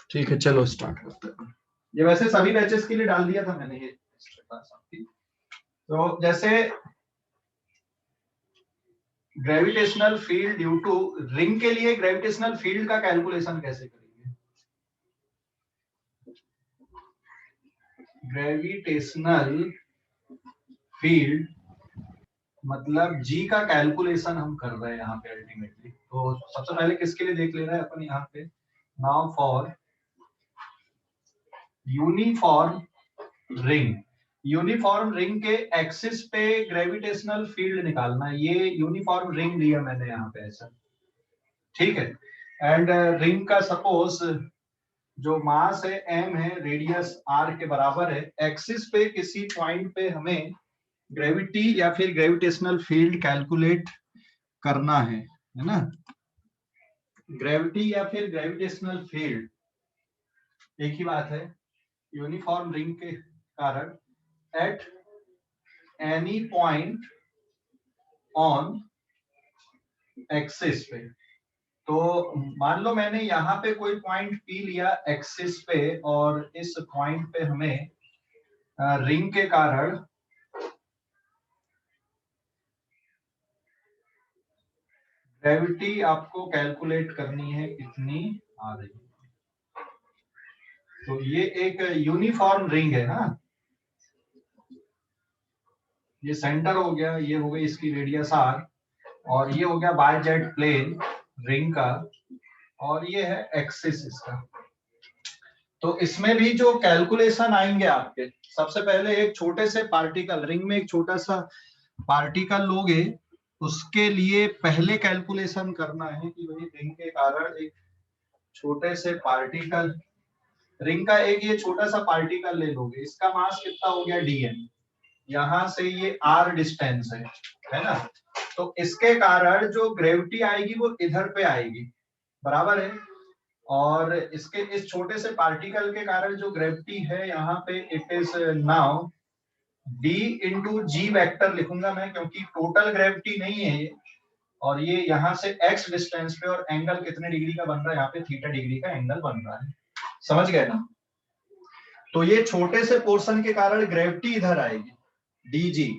ठीक है, चलो स्टार्ट करते हैं। ये वैसे सभी बैचेस के लिए डाल दिया था मैंने ये। तो जैसे gravitational field due to ring के लिए ग्रेविटेशनल फील्ड का कैलकुलेशन कैसे करेंगे? ग्रेविटेशनल फील्ड मतलब जी का कैलकुलेशन हम कर रहे हैं यहाँ पे अल्टीमेटली। तो सबसे पहले किसके लिए देख ले रहे हैं अपन यहाँ पे, now for uniform ring. Uniform ring के एक्सिस पे ग्रेविटेशनल फील्ड निकालना है। ये यूनिफॉर्म रिंग लिया मैंने यहाँ पे ऐसा, ठीक है। एंड रिंग का सपोज जो मास है m है, रेडियस r के बराबर है। एक्सिस पे किसी पॉइंट पे हमें ग्रेविटी या फिर ग्रेविटेशनल फील्ड कैलकुलेट करना है ना। ग्रेविटी या फिर ग्रेविटेशनल फील्ड एक ही बात है। यूनिफॉर्म रिंग के कारण at any point on axis पे, तो मान लो मैंने यहाँ पे कोई पॉइंट पी लिया एक्सिस पे, और इस पॉइंट पे हमें रिंग के कारण ग्रेविटी आपको कैलकुलेट करनी है कितनी आ रही है। तो ये एक यूनिफॉर्म रिंग है ना, ये सेंटर हो गया, ये हो गई इसकी रेडियस r, और ये हो गया बाय जेट प्लेन रिंग का, और ये है एक्सिस इसका। तो इसमें भी जो कैलकुलेशन आएंगे आपके, सबसे पहले एक छोटे से पार्टिकल, रिंग में एक छोटा सा पार्टिकल लोगे, उसके लिए पहले कैलकुलेशन करना है कि भाई रिंग के कारण एक छोटे से पार्टिकल, रिंग का एक ये छोटा सा पार्टिकल ले लोगे, इसका मास कितना हो गया dm, यहां से ये r डिस्टेंस है ना। तो इसके कारण जो ग्रेविटी आएगी वो इधर पे आएगी, बराबर है। और इसके इस छोटे से पार्टिकल के कारण जो ग्रेविटी है यहाँ पे, it is now d into G vector लिखूंगा मैं, क्योंकि टोटल ग्रेविटी नहीं है ये। और ये यहाँ से x डिस्टेंस पे, और एंगल कितने डिग्री का बन रहा है यहाँ पे, थीटा डिग्री का एंगल बन रहा है, समझ गए ना। तो ये छोटे से पोर्शन के कारण ग्रेविटी इधर आएगी dg,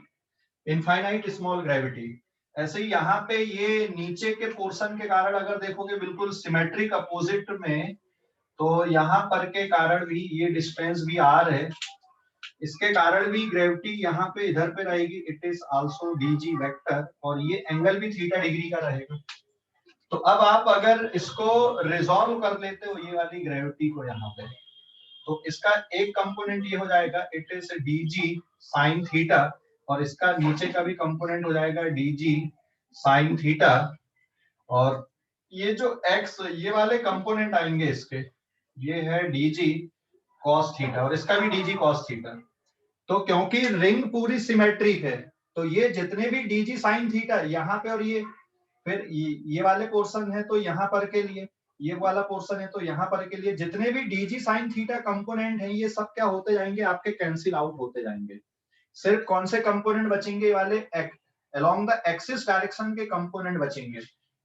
इनफाइनाइट स्मॉल ग्रेविटी। ऐसे ही यहाँ पे ये नीचे के पोर्शन के कारण अगर देखोगे बिल्कुल सिमेट्रिक अपोजिट में, तो यहाँ पर के कारण भी ये डिस्टेंस भी r है, इसके कारण भी ग्रेविटी यहाँ पे इधर पे रहेगी, it is also dg vector, और ये एंगल भी थीटा डिग्री का रहेगा। तो अब आप अगर इसको रिजॉल्व कर लेते हो ये वाली ग्रेविटी को यहाँ पे, तो इसका एक कंपोनेंट ये हो जाएगा, it is dg sign theta, और इसका नीचे का भी कंपोनेंट हो जाएगा dg साइन थीटा, और ये जो x ये वाले कंपोनेंट आएंगे इसके, ये है dg cos थीटा, और इसका भी dg cos थीटा। तो क्योंकि रिंग पूरी सिमेट्रिक है, तो ये जितने भी dg साइन थीटा यहाँ पे, और ये फिर ये वाले पोर्शन है तो यहाँ पर के लिए, ये वाला पोर्शन है तो यहाँ पर के लिए, जितने भी dg साइन थीटा कंपोनेंट हैं ये सब क्या होते जाएंगे, आपके कैंसिल आउट होते जाएंगे। सिर्फ कौन से कंपोनेंट बचेंगे, ये वाले अलोंग द एक्सिस डायरेक्शन के कंपोनेंट बचेंगे।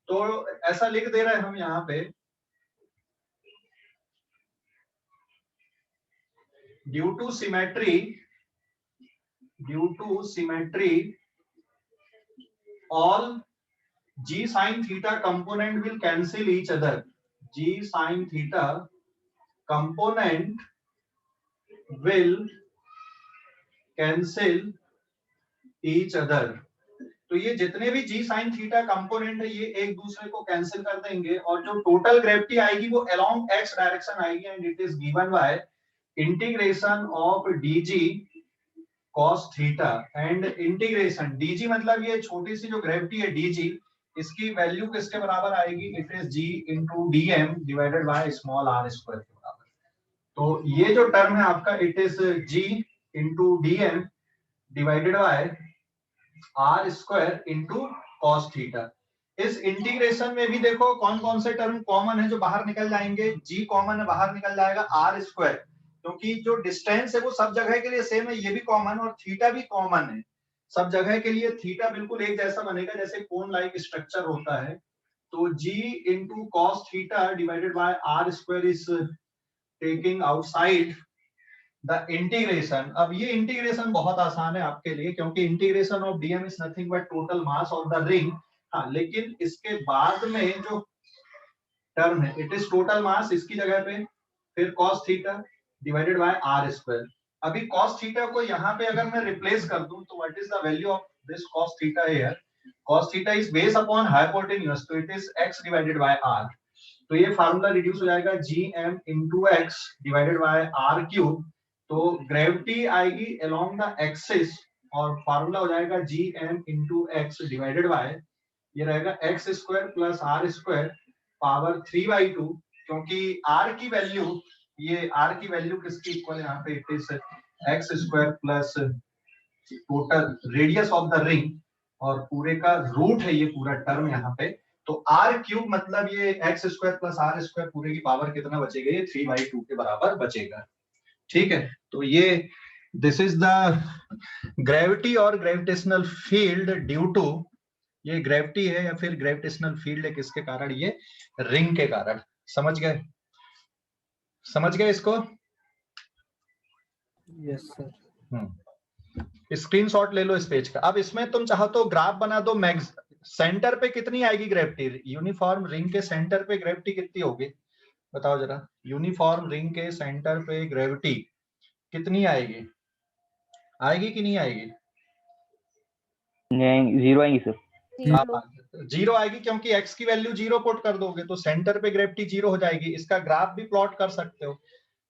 तो ऐसा लिख दे रहे हैं हम यहाँ पे, due to symmetry all g sin theta component will cancel each other, g sin theta component will cancel each other। तो ये जितने भी g sin थीटा कंपोनेंट है ये एक दूसरे को कैंसिल कर देंगे, और जो टोटल ग्रेविटी आएगी वो अलोंग x डायरेक्शन आएगी, and it is given bye integration of dg cos theta, and integration dg मतलब ये छोटी सी जो ग्रेविटी है dg, इसकी वैल्यू किसके बराबर आएगी, it is g into dm divided by small r square के बराबर। तो ये जो टर्म है आपका, it is g into dm divided by r square into cos theta. इस इंटीग्रेशन में भी देखो कौन कौन से टर्म कॉमन है जो बाहर निकल जाएंगे, g कॉमन है बाहर निकल जाएगा, r स्क्वायर, क्योंकि जो डिस्टेंस है वो सब जगह के लिए सेम है, ये भी कॉमन, और थीटा भी कॉमन है सब जगह के लिए। थीटा बिल्कुल एक जैसा बनेगा जैसे कोन लाइक स्ट्रक्चर होता है। तो g into cos theta divided by r square is taking outside the integration. अब ये इंटीग्रेशन बहुत आसान है आपके लिए, क्योंकि integration of DM is nothing but total mass of the ring. हाँ, लेकिन इसके बाद में जो टर्म है इट इज टोटल मास, इसकी जगह पे फिर cos theta divided by R square. अभी cos थीटा को यहाँ पे अगर मैं रिप्लेस कर दूं तो what is the value of this cos theta here? cos theta is base upon hypotenuse, तो it is x divided by r। तो ये फार्मूला रिड्यूस हो जाएगा gm into x divided by r cube. तो gravity आएगी along the axis और formula हो जाएगा gm into x divided bye, ये रहेगा x square plus r square power 3/2, क्योंकि r की वैल्यू, ये r की वैल्यू किसकी इक्वल है यहाँ पे? It is x square plus total radius of the ring और पूरे का रूट है ये पूरा टर्म यहाँ पे। तो r क्यूब मतलब ये x square plus r square पूरे की पावर कितना बचेगा? ये 3/2 के बराबर बचेगा। ठीक है, तो ये दिस इज द ग्रेविटी और ग्रेविटेशनल फील्ड ड्यू टू, ये ग्रेविटी है या फिर ग्रेविटेशनल फील्ड है किसके कारण? ये रिंग के कारण। समझ गए? समझ गए इसको? Yes sir. स्क्रीनशॉट ले लो इस पेज का। अब इसमें तुम चाहो तो ग्राफ बना दो। मैक्स सेंटर पे कितनी आएगी ग्रेविटी? यूनिफॉर्म रिंग के सेंटर पे ग्रेविटी कितनी होगी बताओ जरा? यूनिफॉर्म रिंग के सेंटर पे ग्रेविटी कितनी आएगी? आएगी कि नहीं आएगी? जीरो आएंगी सर। जीरो आएगी, क्योंकि x की वैल्यू जीरो पुट कर दोगे तो सेंटर पे ग्रेविटी जीरो हो जाएगी। इसका ग्राफ भी प्लॉट कर सकते हो।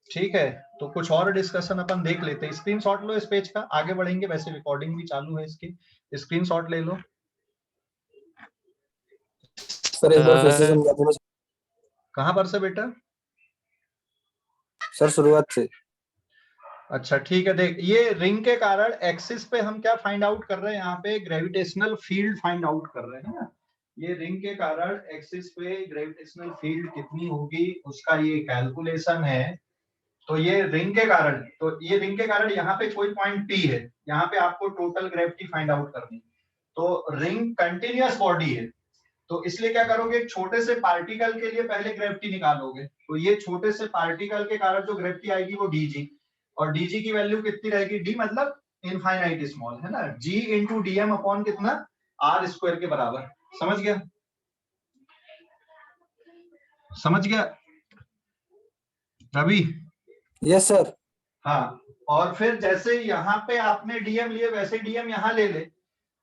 ठीक है, तो कुछ और डिस्कशन अपन देख लेते हैं। स्क्रीनशॉट लो इस पेज का, आगे बढ़ेंगे। वैसे रिकॉर्डिंग भी चालू है इसकी, स्क्रीनशॉट ले लो। सर एक बार फिर से समझा देना कहां पर से बेटा? सर, शुरुआत से। अच्छा ठीक है, देख ये रिंग के कारण एक्सिस पे हम क्या फाइंड आउट कर रहे हैं? यहाँ पे ग्रेविटेशनल फील्ड फाइंड आउट कर रहे हैं ना। ये रिंग के कारण एक्सिस पे ग्रेविटेशनल फील्ड कितनी होगी उसका ये कैलकुलेशन है। तो ये रिंग के कारण, तो ये रिंग के कारण यहाँ पे कोई पॉइंट P है, यहाँ पे आपको टोटल ग्रेविटी फाइंड आउट करनी। तो रिंग कंटिन्यूअस बॉडी है, तो इसलिए क्या करोगे? छोटे से पार्टिकल के लिए पहले ग्रेविटी निकालोगे। तो ये छोटे से पार्टिकल के कारण जो ग्रेविटी आएगी वो dg, और dg की वैल्यू कितनी रहेगी? d मतलब इनफाइनाइट स्मॉल है ना, g इंटू dm अपॉन कितना? r स्क्वायर के बराबर। समझ गया? समझ गया रवि? Yes sir. हाँ, और फिर जैसे यहाँ पे आपने डीएम लिए वैसे डीएम यहाँ ले ले,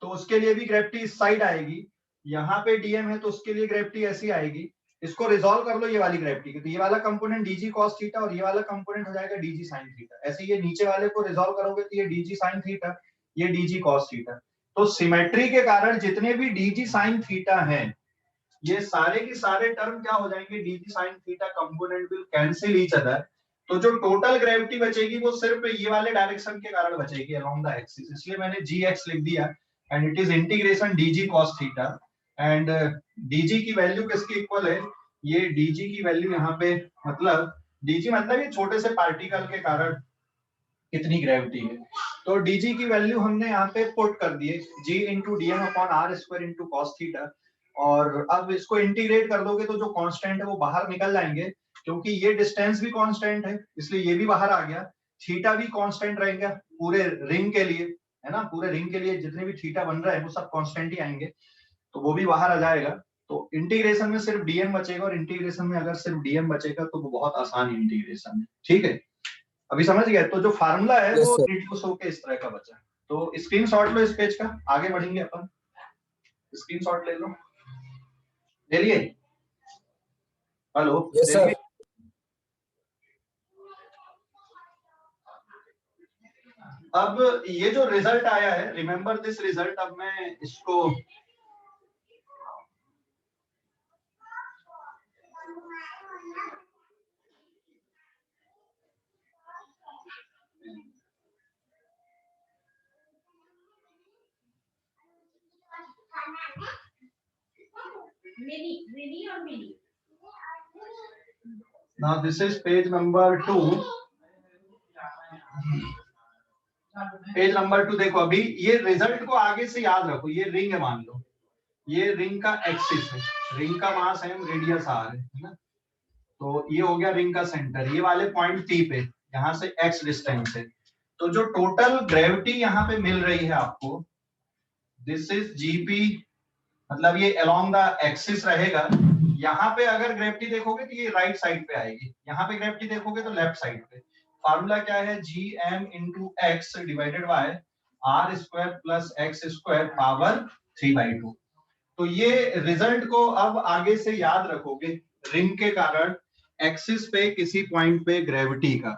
तो उसके लिए भी ग्रेविटी इस साइड आएगी। यहाँ पे डीएम है तो उसके लिए ग्रेविटी ऐसी आएगी। इसको रिजॉल्व कर लो ये वाली ग्रेविटी की, तो ये वाला कंपोनेंट डीजी कॉस थीटा और ये वाला कंपोनेंट हो जाएगा डीजी साइन थीटा। ऐसे ये नीचे वाले को रिजॉल्व करोगे तो ये डीजी साइन थीटा, ये डीजी कॉस थीटा। तो सिमेट्री के कारण जितने भी डीजी साइन थीटा हैं, ये सारे के सारे टर्म क्या हो जाएंगे? DG sine theta component will cancel each other. तो जो टोटल ग्रेविटी बचेगी वो सिर्फ ये वाले डायरेक्शन के कारण बचेगी अलोंग द एक्सिस, इसलिए मैंने gx लिख दिया। And it is integration dg cos theta. And dg की वैल्यू किसकी इक्वल है? ये dg की वैल्यू यहाँ पे मतलब dg मतलब ये छोटे से पार्टिकल के कारण कितनी ग्रेविटी है। तो dg की वैल्यू हमने यहाँ पे पुट कर दिए, g into D M upon R square into cos theta. और अब इसको इंटीग्रेट कर दोगे तो जो कांस्टेंट है वो बाहर निकल जाएंगे, क्योंकि ये डिस्टेंस भी कांस्टेंट है इसलिए ये भी बाहर आ गया। थीटा भी कांस्टेंट रहेगा पूरे रिंग के लिए, है ना। पूरे रिंग के लिए जितने भी थीटा बन रहा है वो सब कांस्टेंट ही आएंगे, तो वो भी बाहर आ जाएगा। तो इंटीग्रेशन में सिर्फ डीएम बचेगा, और इंटीग्रेशन में अगर सिर्फ डीएम बचेगा तो वो बहुत आसान इंटीग्रेशन है। ठीक है, अभी समझ गए? तो जो फार्मूला है वो रिड्यूस होकर इस तरह का बचा। तो स्क्रीनशॉट लो इस पेज का, आगे बढ़ेंगे अपन। स्क्रीनशॉट ले लो, ले लिए? हेलो? Yes sir. अब ये जो रिजल्ट आया है, रिमेंबर दिस रिजल्ट। अब मैं इसको now this is page number 2। Page number 2 देखो। अभी ये रिजल्ट को आगे से याद रखो। ये रिंग है, मान लो ये रिंग का एक्सिस है, रिंग का मास m रेडियस r है ना। तो ये हो गया रिंग का सेंटर, ये वाले पॉइंट P पे, यहाँ से x डिस्टेंस है। तो जो टोटल ग्रेविटी यहाँ पे मिल रही है आपको, दिस इज GP, मतलब ये अलोंग द एक्सिस रहेगा। यहाँ पे अगर ग्रेविटी देखोगे तो ये राइट साइड पे आएगी, यहाँ पे ग्रेविटी देखोगे तो लेफ्ट साइड पे। फार्मूला क्या है, Gm into X divided by R square plus X square power 3/2। तो ये रिजल्ट को अब आगे से याद रखोगे, रिंग के कारण एक्सिस पे किसी पॉइंट पे ग्रेविटी का,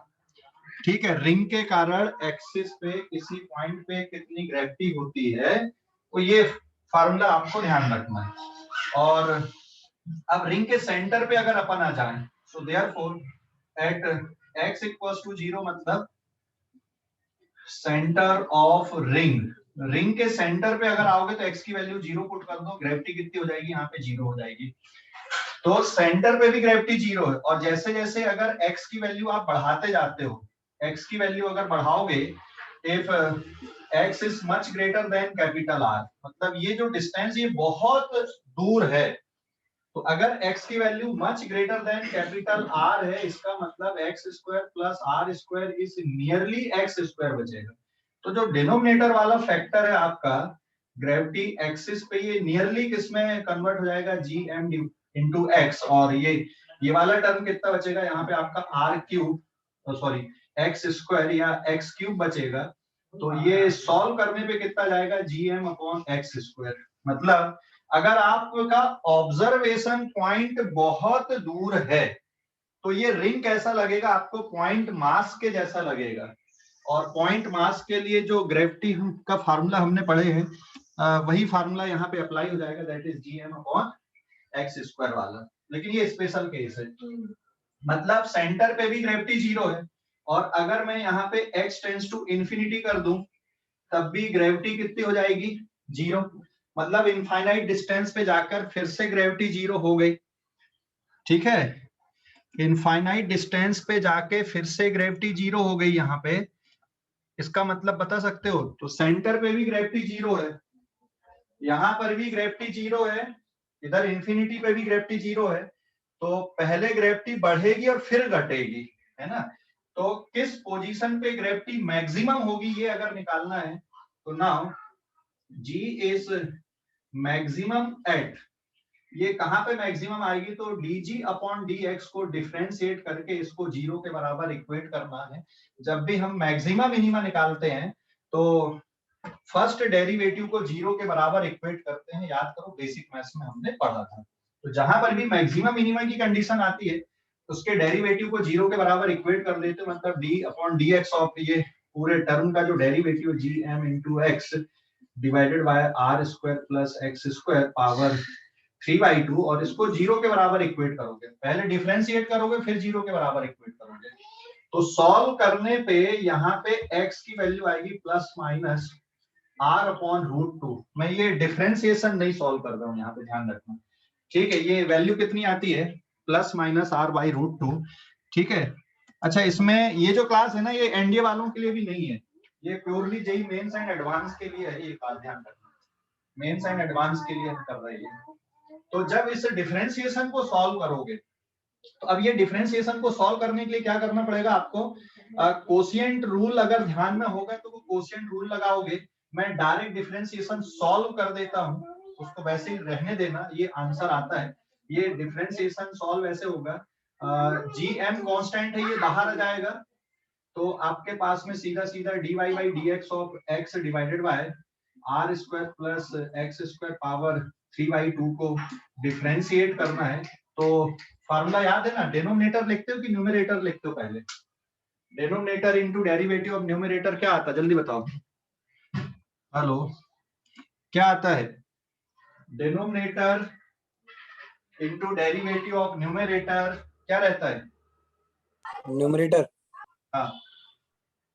ठीक है, रिंग के कारण एक्सिस पे किसी पॉइंट पे कितनी ग्रेविटी होती है, तो ये फार्मूला आपको ध्यान रखना है। और अब रिंग के सेंटर पे अगर अपन आ जाएं, so therefore at x equals to 0, मतलब सेंटर ऑफ रिंग, रिंग के सेंटर पे अगर आओगे तो x की वैल्यू 0 पुट कर दो, ग्रेविटी कितनी हो जाएगी, यहाँ पे 0 हो जाएगी। तो सेंटर पे भी ग्रेविटी 0 है, और जैसे जैसे अगर x की वैल्यू आप बढ़ाते जाते हो, x की वैल्यू अगर बढ़ाओगे, if x is much greater than capital R, मतलब ये जो डिस्टेंस ये बहुत दूर है, तो अगर x की value much greater than capital R है, इसका मतलब x square plus R square is nearly x square बचेगा। तो जो डिनोमिनेटर वाला फैक्टर है आपका ग्रेविटी एक्सिस पे, ये नियरली किसमें कन्वर्ट हो जाएगा, Gm इंटू एक्स, और ये वाला टर्म कितना बचेगा, यहाँ पे आपका R cube, sorry X square या एक्स क्यूब बचेगा। तो ये सॉल्व करने पे कितना जाएगा, Gm अपॉन एक्स स्क्वायर। मतलब अगर आपका ऑब्जर्वेशन पॉइंट बहुत दूर है तो ये रिंग कैसा लगेगा आपको, पॉइंट मास के जैसा लगेगा। और पॉइंट मास के लिए जो ग्रेविटी का फार्मूला हमने पढ़े हैं, वही फार्मूला यहाँ पे अप्लाई हो जाएगा, that is Gm upon x square वाला। लेकिन ये स्पेशल केस है, मतलब सेंटर पे भी ग्रेविटी 0 है, और अगर मैं यहाँ पे x टेंड्स टू इंफिनिटी कर दूं तब भी ग्रेविटी कितनी हो जाएगी, 0, मतलब इनफाइनाइट डिस्टेंस पे जाकर फिर से ग्रेविटी 0 हो गई, ठीक है, इनफाइनाइट डिस्टेंस पे जाके फिर से ग्रेविटी 0 हो गई यहाँ पे। इसका मतलब बता सकते हो, तो सेंटर पे भी ग्रेविटी 0 है, यहाँ पर भी ग्रेविटी 0 है, इधर इंफिनिटी पे भी ग्रेविटी 0 है, तो पहले ग्रेविटी बढ़ेगी और फिर घटेगी, है ना। तो किस पोजीशन पे ग्रेविटी मैक्सिमम होगी ये अगर निकालना है, तो now G is maximum at, ये कहां पे मैक्सिमम आएगी, तो dg अपॉन dx को डिफरेंशिएट करके इसको 0 के बराबर इक्वेट करना है। जब भी हम मैक्सिमम मिनिमा निकालते हैं तो फर्स्ट डेरिवेटिव को 0 के बराबर इक्वेट करते हैं, याद करो बेसिक मैथ्स में हमने पढ़ा था। तो जहां पर भी मैक्सिमम मिनिमा की कंडीशन आती है उसके डेरिवेटिव को 0 के बराबर इक्वेट कर देते, मतलब d अपॉन dx ऑफ ये पूरे टर्म का जो derivative gm into X divided by R square plus X square power 3/2, और इसको 0 के बराबर इक्वेट करोगे, पहले डिफरेंशिएट करोगे फिर 0 के बराबर इक्वेट करोगे। तो सॉल्व करने पे यहाँ पे x की वैल्यू आएगी प्लस माइनस r अपॉन √2। मैं ये डिफरेंशिएशन नहीं सॉल्व कर रहा हूँ, यहाँ पे ध्यान रखना, ठीक है। ये वैल्यू कितनी आती है, प्लस माइनस r बाई √2, ठीक है। अच्छा, इसमें ये जो क्लास है ना, ये एनडीए वालों के लिए भी नहीं है, ये purely JEE mains and advance के लिए है, ये बात ध्यान रखना, मेंस एंड एडवांस के लिए हम कर रहे हैं। तो जब इस डिफरेंशिएशन को सॉल्व करोगे, तो अब ये डिफरेंशिएशन को सॉल्व करने के लिए क्या करना पड़ेगा आपको, कोशिएंट रूल अगर ध्यान में होगा तो वो कोशिएंट रूल लगाओगे। मैं डायरेक्ट डिफरेंशिएशन सॉल्व कर देता हूं, उसको वैसे ही रहने देना, ये आंसर आता है। ये डिफरेंशिएशन सॉल्व ऐसे होगा, gm कांस्टेंट है, ये बाहर आ जाएगा, तो आपके पास में सीधा सीधा dy by dx of x divided by R square plus X square power 3/2 को डिफरेंशिएट करना है। तो फार्मूला याद है ना, डिनोमिनेटर लिखते हो कि न्यूमरेटर लिखते हो, पहले denominator into derivative of numerator क्या आता है, जल्दी बताओ, हेलो, क्या आता है, denominator into derivative of numerator क्या रहता है, न्यूमरेटर, हाँ,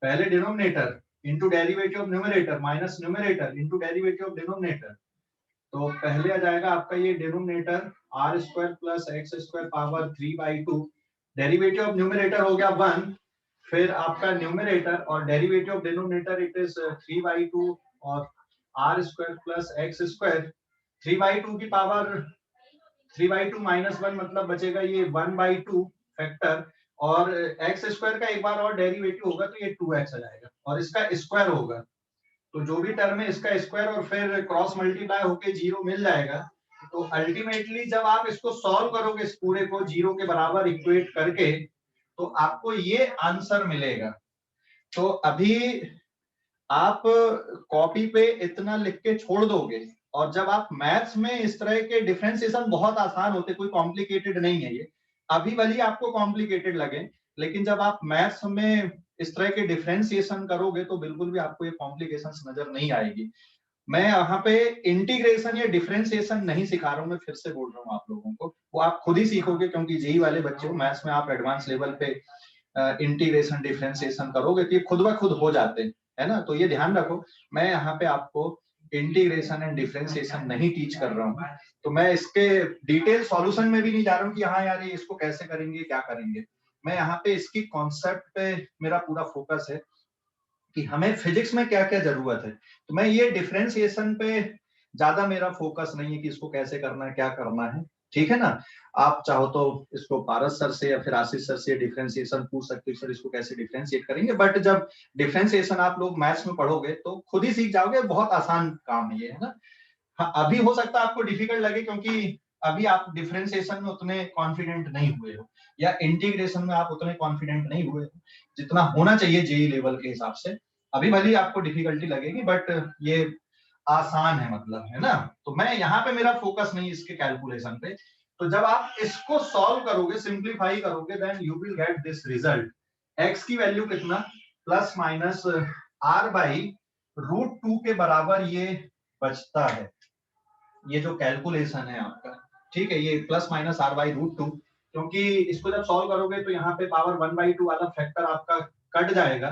पहले denominator into derivative of numerator minus numerator into derivative of denominator. तो पहले आ जाएगा आपका ये denominator R square plus X square power 3/2, derivative of numerator हो गया 1, फिर आपका न्यूमरेटर और derivative of denominator it is 3/2 और R square plus X square 3/2 की पावर 3/2 माइनस 1, मतलब बचेगा ये 1/2 फैक्टर और एक्स स्क्वायर का एक बार और डेरिवेटिव होगा तो ये 2x आ जाएगा और इसका स्क्वायर होगा, तो जो भी टर्म है इसका स्क्वायर और फिर क्रॉस मल्टीप्लाई होके 0 मिल जाएगा। तो अल्टीमेटली जब आप इसको सॉल्व करोगे इस पूरे को 0 के बराबर इक्वेट करके तो आपको ये आंसर मिलेगा। तो अभी आप कॉपी पे इतना लिख के छोड़ दोगे और जब आप मैथ्स में इस तरह के डिफरेंशिएशन बहुत आसान होते, कोई कॉम्प्लिकेटेड नहीं है ये, अभी भले आपको कॉम्प्लिकेटेड लगे लेकिन जब आप मैथ्स में इस तरह के डिफरेंशिएशन करोगे तो बिल्कुल भी आपको ये कॉम्प्लिकेशंस नजर नहीं आएगी। मैं यहाँ पे इंटीग्रेशन या डिफरेंशिएशन नहीं सिखा रहा हूँ, मैं फिर से बोल रहा हूँ आप लोगों को, वो आप खुद ही सीखोगे क्योंकि जेई वाले बच्चे हो, मैथ्स में आप एडवांस लेवल पे इंटीग्रेशन डिफरेंशिएशन करोगे तो ये खुद ब खुद हो जाते हैं, है ना। तो ये ध्यान रखो, मैं यहाँ पे आपको इंटीग्रेशन एंड डिफरेंशिएशन नहीं टीच कर रहा हूँ, तो मैं इसके डिटेल सॉल्यूशन में भी नहीं जा रहा हूँ कि हाँ यार ये इसको कैसे करेंगे क्या करेंगे। मैं यहाँ पे इसकी कॉन्सेप्ट पे मेरा पूरा फोकस है कि हमें फिजिक्स में क्या क्या जरूरत है, तो मैं ये डिफरेंशिएशन पे ज्यादा मेरा फोकस नहीं है कि इसको कैसे करना है क्या करना है, ठीक है ना। आप चाहो तो इसको पारस सर से या फिर आशीष सर से डिफरेंशिएशन पूछ सकते हो, सर इसको कैसे डिफरेंशिएट करेंगे, बट जब डिफरेंशिएशन आप लोग मैथ्स में पढ़ोगे तो खुद ही सीख जाओगे, बहुत आसान काम है ये, है ना। हाँ, अभी हो सकता है आपको डिफिकल्ट लगे क्योंकि अभी आप डिफरेंशिएशन में उतने कॉन्फिडेंट नहीं हुए हो या इंटीग्रेशन में आप उतने कॉन्फिडेंट नहीं हुए हो जितना होना चाहिए जेई लेवल के हिसाब से। अभी भले आपको डिफिकल्टी लगेगी बट ये आसान है, मतलब, है ना। तो मैं यहाँ पे मेरा फोकस नहीं इसके कैलकुलेशन पे। तो जब आप इसको सॉल्व करोगे, सिंप्लीफाई करोगे, then you will get this result. X की वैल्यू कितना, प्लस माइनस आर बाई √2 के बराबर ये बचता है, ये जो कैलकुलेशन है आपका, ठीक है, ये प्लस माइनस आर बाई √2, क्योंकि इसको जब सॉल्व करोगे तो यहाँ पे पावर 1/2 वाला फैक्टर आपका कट जाएगा,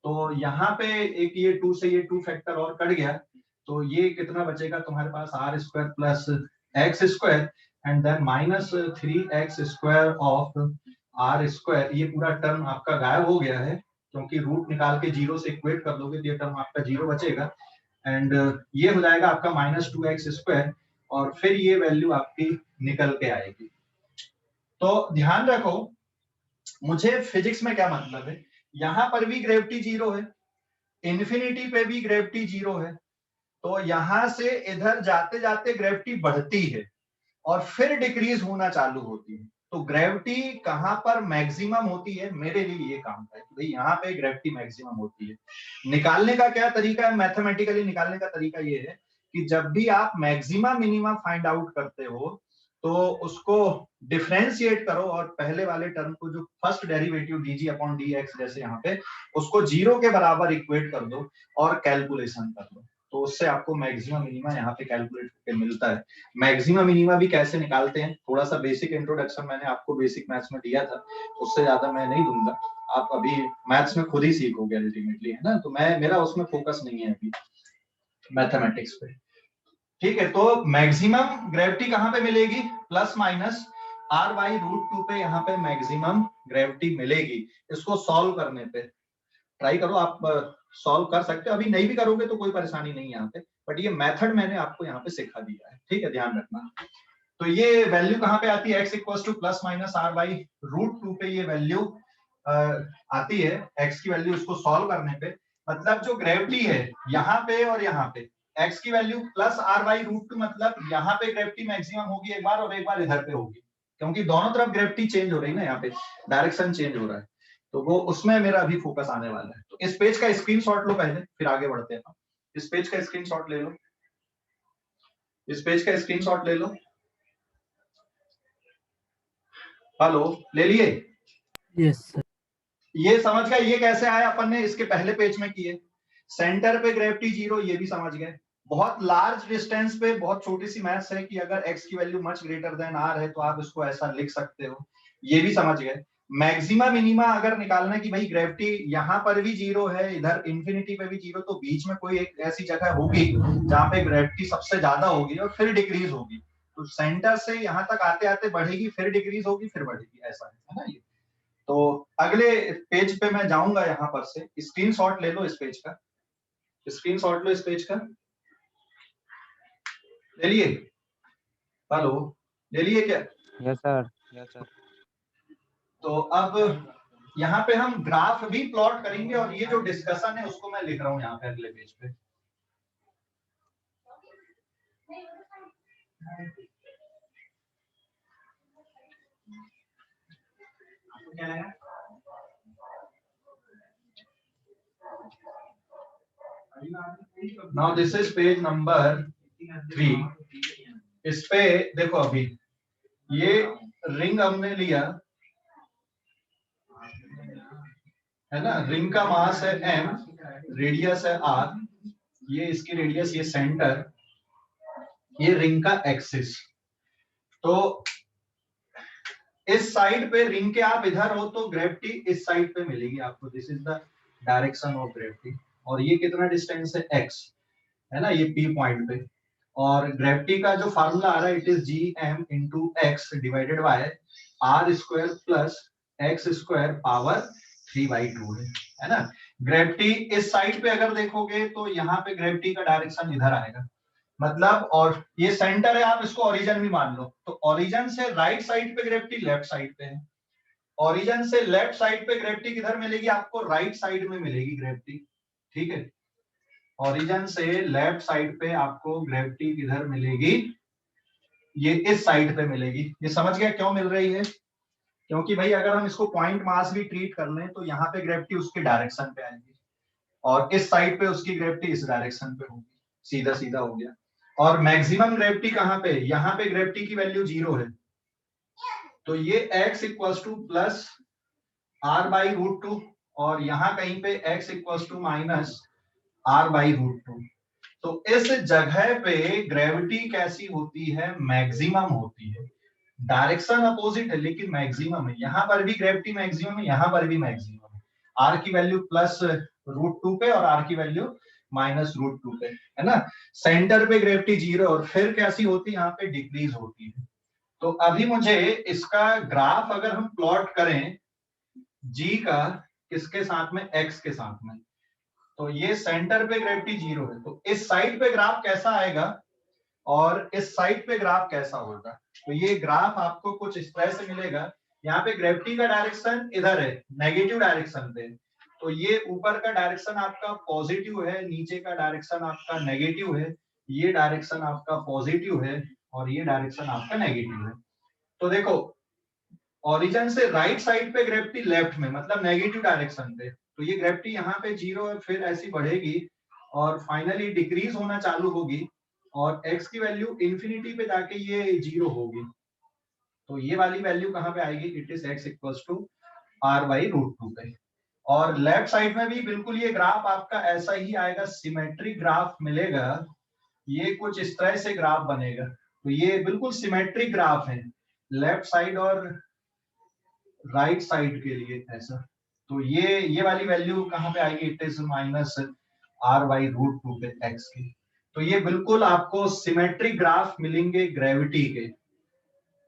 तो यहाँ पे एक ये 2 से ये 2 फैक्टर और कट गया, तो ये कितना बचेगा तुम्हारे पास, R square plus X square and then minus 3x square of R square. ये पूरा टर्म आपका गायब हो गया है क्योंकि रूट निकाल के 0 से इक्वेट कर दोगे तो ये टर्म आपका 0 बचेगा एंड ये हो जाएगा आपका -2x स्क्वायर और फिर ये वैल्यू आपकी निकल के आएगी। तो ध्यान रखो, मुझे फिजिक्स में क्या मतलब है, यहां पर भी ग्रेविटी 0 है, इन्फिनिटी पे भी ग्रेविटी 0 है, तो यहां से इधर जाते जाते ग्रेविटी बढ़ती है और फिर डिक्रीज होना चालू होती है। तो ग्रेविटी कहां पर मैक्सिमम होती है, मेरे लिए ये काम है भाई, यहाँ पे ग्रेविटी मैक्सिमम होती है। निकालने का क्या तरीका है, मैथमेटिकली निकालने का तरीका ये है कि जब भी आप मैक्सिमम मिनिमम फाइंड आउट करते हो तो उसको डिफरेंशिएट करो और पहले वाले टर्म को जो फर्स्ट डेरिवेटिव dg/dx जैसे यहाँ पे, उसको 0 के बराबर इक्वेट कर दो और कैलकुलेशन कर दो, तो उससे आपको मैक्सिमम मिनिमा यहाँ पे कैलकुलेट करके मिलता है। मैक्सिमम मिनिमा भी कैसे निकालते हैं, थोड़ा सा बेसिक इंट्रोडक्शन मैंने आपको बेसिक मैथ्स में दिया था, उससे ज्यादा मैं नहीं दूंगा, आप अभी मैथ्स में खुद ही सीखोगे अल्टीमेटली, है ना। तो मेरा उसमें फोकस नहीं है अभी मैथमेटिक्स पे, ठीक है। तो मैक्सिमम ग्रेविटी कहां पे मिलेगी, प्लस माइनस आर बाई √2 पे यहाँ पे मैक्सिमम ग्रेविटी मिलेगी। इसको सॉल्व करने पे ट्राई करो, आप सॉल्व कर सकते हो, अभी नहीं भी करोगे तो कोई परेशानी नहीं है यहाँ पे, बट ये मेथड मैंने आपको यहाँ पे सिखा दिया है, ठीक है, ध्यान रखना। तो ये वैल्यू कहाँ पे आती है, x equals to plus minus R by √2 पे ये वैल्यू आती है, x की वैल्यू इसको सॉल्व करने पे, मतलब जो ग्रेविटी है यहाँ पे और यहाँ पे, x की वैल्यू प्लस आर बाई √2, मतलब यहाँ पे ग्रेविटी मैक्सिमम होगी एक बार और एक बार इधर पे होगी, क्योंकि दोनों तरफ ग्रेविटी चेंज हो रही है ना, यहाँ पे डायरेक्शन चेंज हो रहा है, तो वो उसमें मेरा अभी फोकस आने वाला है। तो इस पेज का स्क्रीनशॉट लो पहले, फिर आगे बढ़ते हैं। इस पेज का स्क्रीनशॉट ले लो, इस पेज का स्क्रीनशॉट ले लो। हेलो, ले लिए? Yes sir. ये समझ गए ये कैसे आया, अपन ने इसके पहले पेज में किए। सेंटर पे ग्रेविटी 0, ये भी समझ गए। बहुत लार्ज डिस्टेंस पे बहुत छोटी सी मैथ्स है कि अगर x की value much greater then r है तो आप इसको ऐसा लिख सकते हो, ये भी समझ गए। मैक्सिमा मिनिमा अगर निकालना कि भाई ग्रेविटी यहाँ पर भी 0 है, इधर इंफिनिटी पे भी 0, तो बीच में कोई एक ऐसी जगह होगी जहाँ पे ग्रेविटी सबसे ज्यादा होगी और फिर डिक्रीज होगी, तो सेंटर से यहाँ तक आते आते बढ़ेगी, फिर डिक्रीज होगी, फिर बढ़ेगी, ऐसा है ना ये। तो अगले पेज पे मैं जाऊंगा, यहाँ पर से स्क्रीनशॉट ले लो इस पेज का, स्क्रीनशॉट लो इस पेज का, ले लिए? हेलो, ले लिए क्या? Yes sir, yes sir. तो अब यहाँ पे हम ग्राफ भी प्लॉट करेंगे और ये जो डिस्कशन है उसको मैं लिख रहा हूँ यहाँ पे अगले पेज पे। Now this is page number 3। इस पे देखो, अभी ये रिंग हमने लिया है ना, रिंग का मास है m, रेडियस है r, ये इसकी रेडियस, ये सेंटर, ये रिंग का एक्सिस। तो इस साइड पे रिंग के आप इधर हो तो ग्रेविटी इस साइड पे मिलेगी आपको, this is the direction of gravity. और ये कितना डिस्टेंस है x, है ना, ये P पॉइंट पे। और ग्रेविटी का जो फार्मूला आ रहा है, it is gm into X divided by r square plus x square power 3/2 है ना। ग्रेविटी इस साइड पे अगर देखोगे तो यहाँ पे ग्रेविटी का डायरेक्शन इधर आएगा, मतलब, और ये सेंटर है, आप इसको ओरिजिन भी मान लो। तो ओरिजिन से राइट साइड पे ग्रेविटी लेफ्ट साइड पे है, ओरिजिन से लेफ्ट साइड पे ग्रेविटी किधर मिलेगी आपको, राइट साइड में मिलेगी ग्रेविटी, ठीक है। ओरिजिन से लेफ्ट साइड पे आपको ग्रेविटी किधर मिलेगी, ये इस साइड पे मिलेगी। ये समझ गया क्यों मिल रही है, क्योंकि भाई अगर हम इसको पॉइंट मास भी ट्रीट कर लें तो यहाँ पे ग्रेविटी उसके डायरेक्शन पे आएगी और इस साइड पे उसकी ग्रेविटी इस डायरेक्शन पे होगी, सीधा सीधा हो गया। और मैक्सिमम ग्रेविटी कहाँ पे, यहाँ पे ग्रेविटी की वैल्यू 0 है, तो ये x equals to plus r/√2 और यहाँ कहीं पे x equals to minus r/√2। तो इस जगह पे ग्रेविटी कैसी होती है, मैक्सिमम होती है। डायरेक्शन अपोजिट है लेकिन मैक्सिमम है, यहाँ पर भी ग्रेविटी मैक्सिमम है, यहाँ पर भी मैक्सिमम है। r की वैल्यू प्लस √2 पे और r की वैल्यू माइनस √2 पे, है ना। सेंटर पे ग्रेविटी 0 और फिर कैसी होती है, यहाँ पे डिक्रीज होती है। तो अभी मुझे इसका ग्राफ अगर हम प्लॉट करें g का, किसके साथ में, x के साथ में, तो ये सेंटर पे ग्रेविटी 0 है, तो इस साइड पे ग्राफ कैसा आएगा और इस साइड पे ग्राफ कैसा होगा। तो ये ग्राफ आपको कुछ इस तरह से मिलेगा। यहाँ पे ग्रेविटी का डायरेक्शन इधर है, नेगेटिव डायरेक्शन पे, तो ये ऊपर का डायरेक्शन आपका पॉजिटिव है, नीचे का डायरेक्शन आपका नेगेटिव है, ये डायरेक्शन आपका पॉजिटिव है और ये डायरेक्शन आपका नेगेटिव है। तो देखो, ओरिजिन से राइट साइड पे ग्रेविटी लेफ्ट में, मतलब नेगेटिव डायरेक्शन पे, तो ये ग्रेविटी यहाँ पे 0 है, फिर ऐसी बढ़ेगी और फाइनली डिक्रीज होना चालू होगी और x की वैल्यू इंफिनिटी पे जाके ये 0 होगी। तो ये वाली वैल्यू कहाँ पे आएगी, it is x equals to r/√2 पे। और लेफ्ट साइड में भी बिल्कुल ये ग्राफ आपका ऐसा ही आएगा, सिमेट्रिक ग्राफ मिलेगा। ये कुछ इस तरह से ग्राफ बनेगा, तो ये बिल्कुल सिमेट्रिक ग्राफ है लेफ्ट साइड और राइट साइड के लिए ऐसा। तो ये वाली वैल्यू कहाँ पे आएगी, इट इज माइनस r/√2 पे x की। तो ये बिल्कुल आपको सिमेट्रिक ग्राफ मिलेंगे ग्रेविटी के,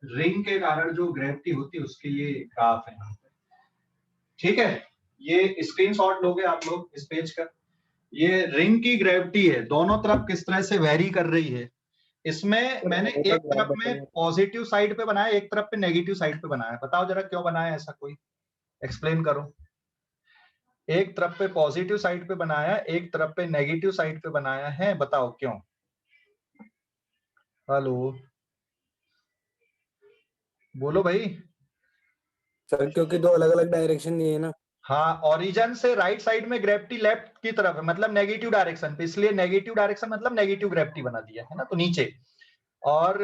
रिंग के कारण जो ग्रेविटी होती है उसके ये ग्राफ है यहाँ पे, ठीक है। ये स्क्रीनशॉट लोगे आप लोग इस पेज का। ये रिंग की ग्रेविटी है, दोनों तरफ किस तरह से वेरी कर रही है। इसमें मैंने एक तरफ में पॉजिटिव साइड पे बनाया, एक तरफ पे नेगेटिव साइड पे बनाया। बताओ जरा क्यों बनाया ऐसा, कोई एक्सप्लेन करो। एक तरफ पे पॉजिटिव साइड पे बनाया, एक तरफ पे नेगेटिव साइड पे बनाया है, बताओ क्यों। हेलो, बोलो भाई। सर क्योंकि दो अलग अलग डायरेक्शन नहीं है ना। हाँ, ओरिजिन से राइट साइड में ग्रेविटी लेफ्ट की तरफ है, मतलब नेगेटिव डायरेक्शन पे, इसलिए नेगेटिव डायरेक्शन मतलब नेगेटिव ग्रेविटी बना दिया है ना, तो नीचे। और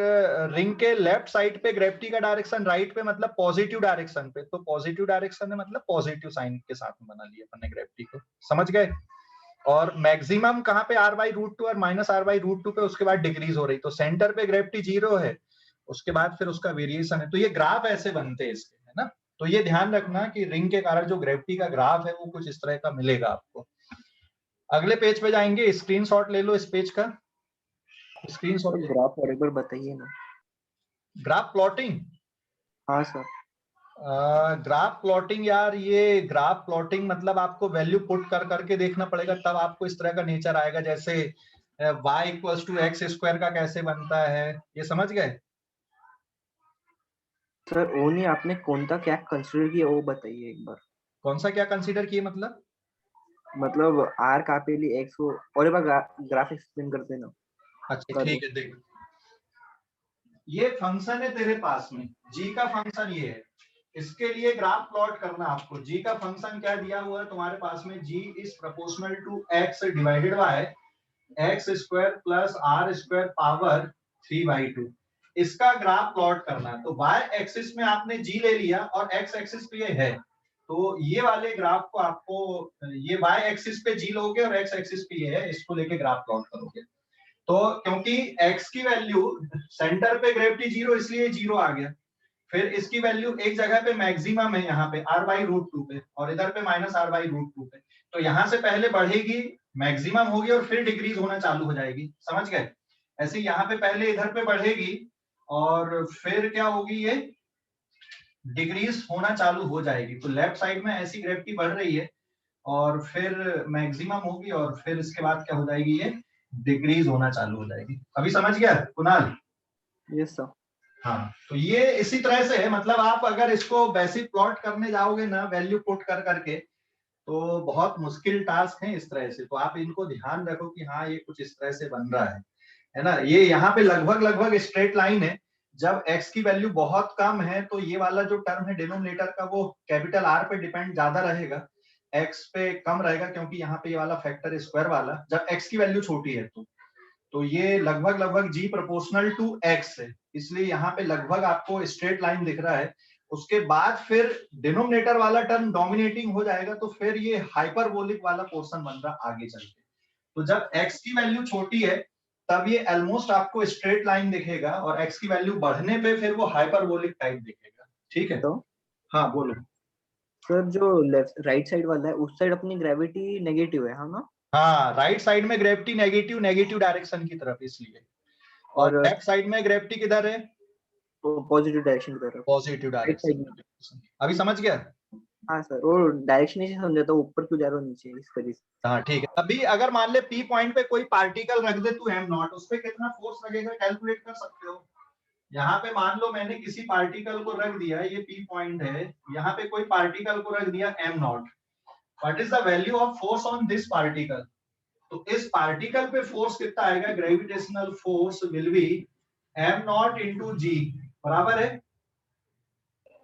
रिंग के लेफ्ट साइड पे ग्रेविटी का डायरेक्शन राइट पे, मतलब पॉजिटिव डायरेक्शन पे, तो पॉजिटिव डायरेक्शन है मतलब पॉजिटिव साइन के साथ में बना लिया अपने ग्रेविटी को, समझ गए। और मैक्सिमम कहाँ पे, r/√2 और माइनस r/√2 पे, उसके बाद डिक्रीज हो रही, तो सेंटर पे ग्रेविटी 0 है, उसके बाद फिर उसका वेरिएशन है। तो ये ग्राफ ऐसे बनते हैं इसके, है ना। तो ये ध्यान रखना कि रिंग के कारण जो ग्रेविटी का ग्राफ है वो कुछ इस तरह का मिलेगा आपको। अगले पेज पे जाएंगे, स्क्रीनशॉट ले लो इस पेज का, स्क्रीनशॉट। ग्राफ और एक बार बताइए ना। ग्राफ प्लॉटिंग, हाँ सर। ग्राफ प्लॉटिंग यार, ये ग्राफ प्लॉटिंग मतलब आपको वैल्यू पुट कर करके देखना पड़ेगा, तब आपको इस तरह का नेचर आएगा। जैसे y equals to x square का कैसे बनता है, ये समझ गए। सर वो नहीं, आपने कोणता क्या कंसीडर किया वो बताइए एक बार. कौन सा क्या कंसीडर किए मतलब आर कापेली एक्स को और एक बार ग्राफ एक्सप्लेन करते ना. अच्छा कर ठीक है, देख ये फंक्शन है तेरे पास में, जी का फंक्शन ये है, इसके लिए ग्राफ प्लॉट करना आपको। जी का फंक्शन क्या दिया हुआ है तुम्हारे पास में, G is proportional to X divided by X square plus R square power 3/2। इसका ग्राफ प्लॉट करना है। तो वाई एक्सिस में आपने जी ले लिया और एक्स एक्सिस पे ये है, तो ये वाले ग्राफ को आपको ये वाई एक्सिस पे जी लोगे और एक्स एक्सिस पे ये है, इसको लेके ग्राफ प्लॉट करोगे। तो क्योंकि x की वैल्यू सेंटर पे ग्रेविटी जीरो, इसलिए जीरो आ गया। फिर इसकी वैल्यू एक जगह पे मैक्सिमम है, यहाँ पे r/√2 पे, और इधर पे -r/√2 पे। तो यहाँ से पहले बढ़ेगी, मैक्सिमम होगी और फिर डिक्रीज होना चालू हो जाएगी, समझ गए। ऐसे यहाँ पे पहले इधर पे बढ़ेगी और फिर क्या होगी, ये डिक्रीज होना चालू हो जाएगी। तो लेफ्ट साइड में ऐसी ग्रेविटी बढ़ रही है और फिर मैक्सिमम होगी और फिर इसके बाद क्या हो जाएगी, ये डिक्रीज होना चालू हो जाएगी। अभी समझ गया कुणाल? Yes sir. हाँ, तो ये इसी तरह से है। मतलब आप अगर इसको बेसिक प्लॉट करने जाओगे ना वैल्यू पुट कर करके, तो बहुत मुश्किल टास्क है इस तरह से। तो आप इनको ध्यान रखो कि हाँ ये कुछ इस तरह से बन रहा है ना। ये यहाँ पे लगभग लगभग स्ट्रेट लाइन है। जब x की वैल्यू बहुत कम है तो ये वाला जो टर्म है डिनोमिनेटर का, वो कैपिटल R पे डिपेंड ज्यादा रहेगा, x पे कम रहेगा, क्योंकि यहाँ पे ये वाला फैक्टर स्क्वायर वाला जब x की वैल्यू छोटी है तो ये लगभग लगभग g प्रोपोर्शनल टू x है, इसलिए यहाँ पे लगभग आपको स्ट्रेट लाइन दिख रहा है। उसके बाद फिर डिनोमिनेटर वाला टर्म डोमिनेटिंग हो जाएगा, तो फिर ये हाइपरबोलिक वाला पोर्शन बन रहा आगे चल के। तो जब x की वैल्यू छोटी है तब ये ऑलमोस्ट आपको स्ट्रेट लाइन दिखेगा, और x की वैल्यू बढ़ने पे फिर वो हाइपरबोलिक टाइप दिखेगा। ठीक है, तो हाँ बोलो। सर जो लेफ्ट राइट साइड वाला है उस साइड अपनी ग्रेविटी नेगेटिव है, हाँ ना. हाँ, राइट साइड में ग्रेविटी नेगेटिव, नेगेटिव डायरेक्शन की तरफ इसलिए, और और लेफ्ट साइड में ग्रेविटी किधर है, पॉजिटिव डायरेक्शन की तरफ. पॉजिटिव राइट साइड में. डायरेक्शन। अभी समझ गया? हाँ सर, वो डायरेक्शन ही समझा था, ऊपर क्यों जा रहा हो नीचे इस तरीके से. हाँ ठीक है। अभी अगर मान ले P पॉइंट पे कोई पार्टिकल रख दे तू m0, उस पे कितना फोर्स लगेगा कैलकुलेट कर सकते हो। यहाँ पे मान लो मैंने किसी पार्टिकल को रख दिया, ये P पॉइंट है, यहाँ पे कोई पार्टिकल को रख दिया m0। What is the value of force on this particle? तो इस पार्टिकल पे फोर्स कितना आएगा, gravitational force will be m0 into g, बराबर है।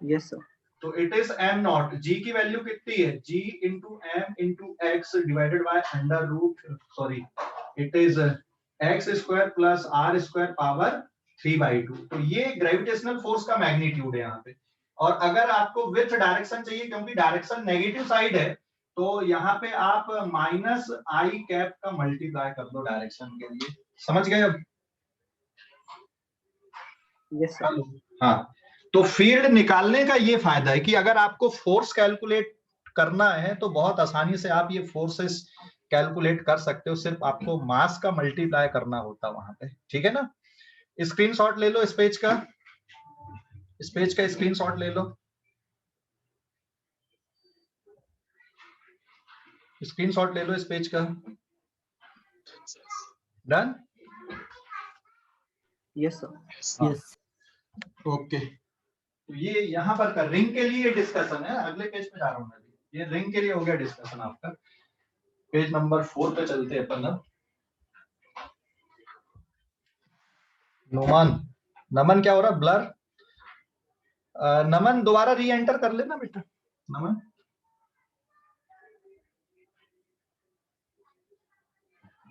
Yes sir. तो इट इज m0, g की वैल्यू कितनी है, g into m into x divided by under root, sorry it is x square plus r square power 3/2। तो ये gravitational force का magnitude है यहाँ पे। और अगर आपको विथ डायरेक्शन चाहिए, क्योंकि डायरेक्शन नेगेटिव साइड है, तो यहाँ पे आप माइनस आई कैप का मल्टीप्लाई कर दो डायरेक्शन के लिए। समझ गए अब? Yes sir. हाँ, तो फील्ड निकालने का ये फायदा है कि अगर आपको फोर्स कैलकुलेट करना है तो बहुत आसानी से आप ये फोर्सेस कैलकुलेट कर सकते हो, सिर्फ आपको मास का मल्टीप्लाई करना होता वहां पे। ठीक है ना। स्क्रीनशॉट ले लो इस पेज का, इस पेज का स्क्रीनशॉट ले लो, स्क्रीनशॉट ले लो इस पेज का। Done? Yes sir. Yes. Okay, तो ये यहाँ पर कर रिंग के लिए डिस्कशन है। अगले पेज पे जा रहा हूँ मैं। ये रिंग के लिए हो गया डिस्कशन आपका। पेज नंबर 4 पे चलते हैं अपन अब। नमन, नमन क्या हो रहा है, ब्लर। नमन दोबारा री एंटर कर लेना बेटा, नमन।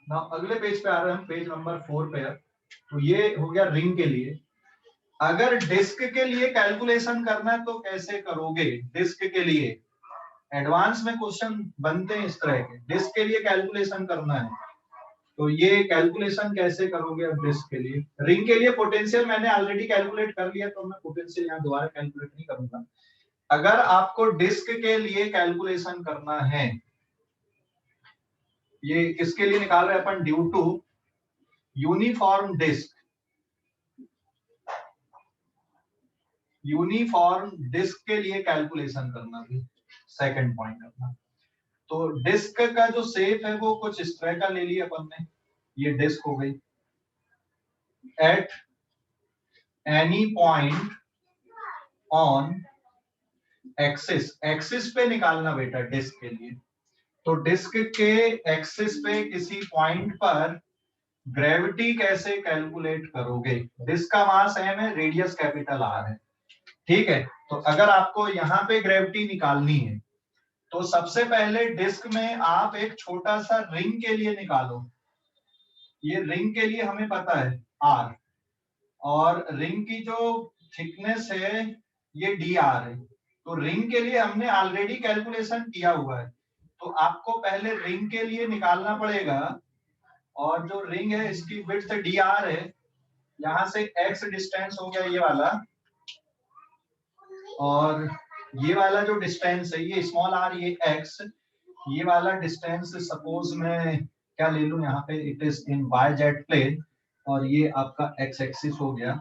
ना अगले पेज पे आ रहे हैं हम, पेज नंबर 4 पे है। तो ये हो गया रिंग के लिए। अगर डिस्क के लिए कैलकुलेशन करना है तो कैसे करोगे? डिस्क के लिए एडवांस में क्वेश्चन बनते हैं इस तरह के। डिस्क के लिए कैलकुलेशन करना है तो ये कैलकुलेशन कैसे करोगे? अब डिस्क के लिए, रिंग के लिए पोटेंशियल मैंने ऑलरेडी कैलकुलेट कर लिया, तो मैं पोटेंशियल यहाँ दोबारा कैलकुलेट नहीं करूंगा। अगर आपको डिस्क के लिए कैलकुलेशन करना है, ये किसके लिए निकाल रहे हैं अपन, due to uniform disc, uniform disc के लिए कैलकुलेशन करना भी सेकंड पॉइंट अपना। तो डिस्क का जो शेप है वो कुछ इस तरह का ले लिया अपन ने। ये डिस्क हो गई। At any point on axis, axis पे निकालना बेटा डिस्क के लिए। तो डिस्क के एक्सिस पे किसी पॉइंट पर ग्रेविटी कैसे कैलकुलेट करोगे? डिस्क का मास m है, रेडियस कैपिटल R है, ठीक है। तो अगर आपको यहाँ पे ग्रेविटी निकालनी है तो सबसे पहले डिस्क में आप एक छोटा सा रिंग के लिए निकालो। ये रिंग के लिए हमें पता है R, और रिंग की जो थिकनेस है ये dr है। तो रिंग के लिए हमने ऑलरेडी कैलकुलेशन किया हुआ है, तो आपको पहले रिंग के लिए निकालना पड़ेगा। और जो रिंग है इसकी विड्थ dr है, यहाँ से x डिस्टेंस हो गया ये वाला, और ये वाला जो डिस्टेंस है ये स्मॉल r, ये x, ये वाला डिस्टेंस सपोज मैं क्या ले लूं यहाँ पे, it is in YZ plane, और ये आपका x एक्सिस हो गया।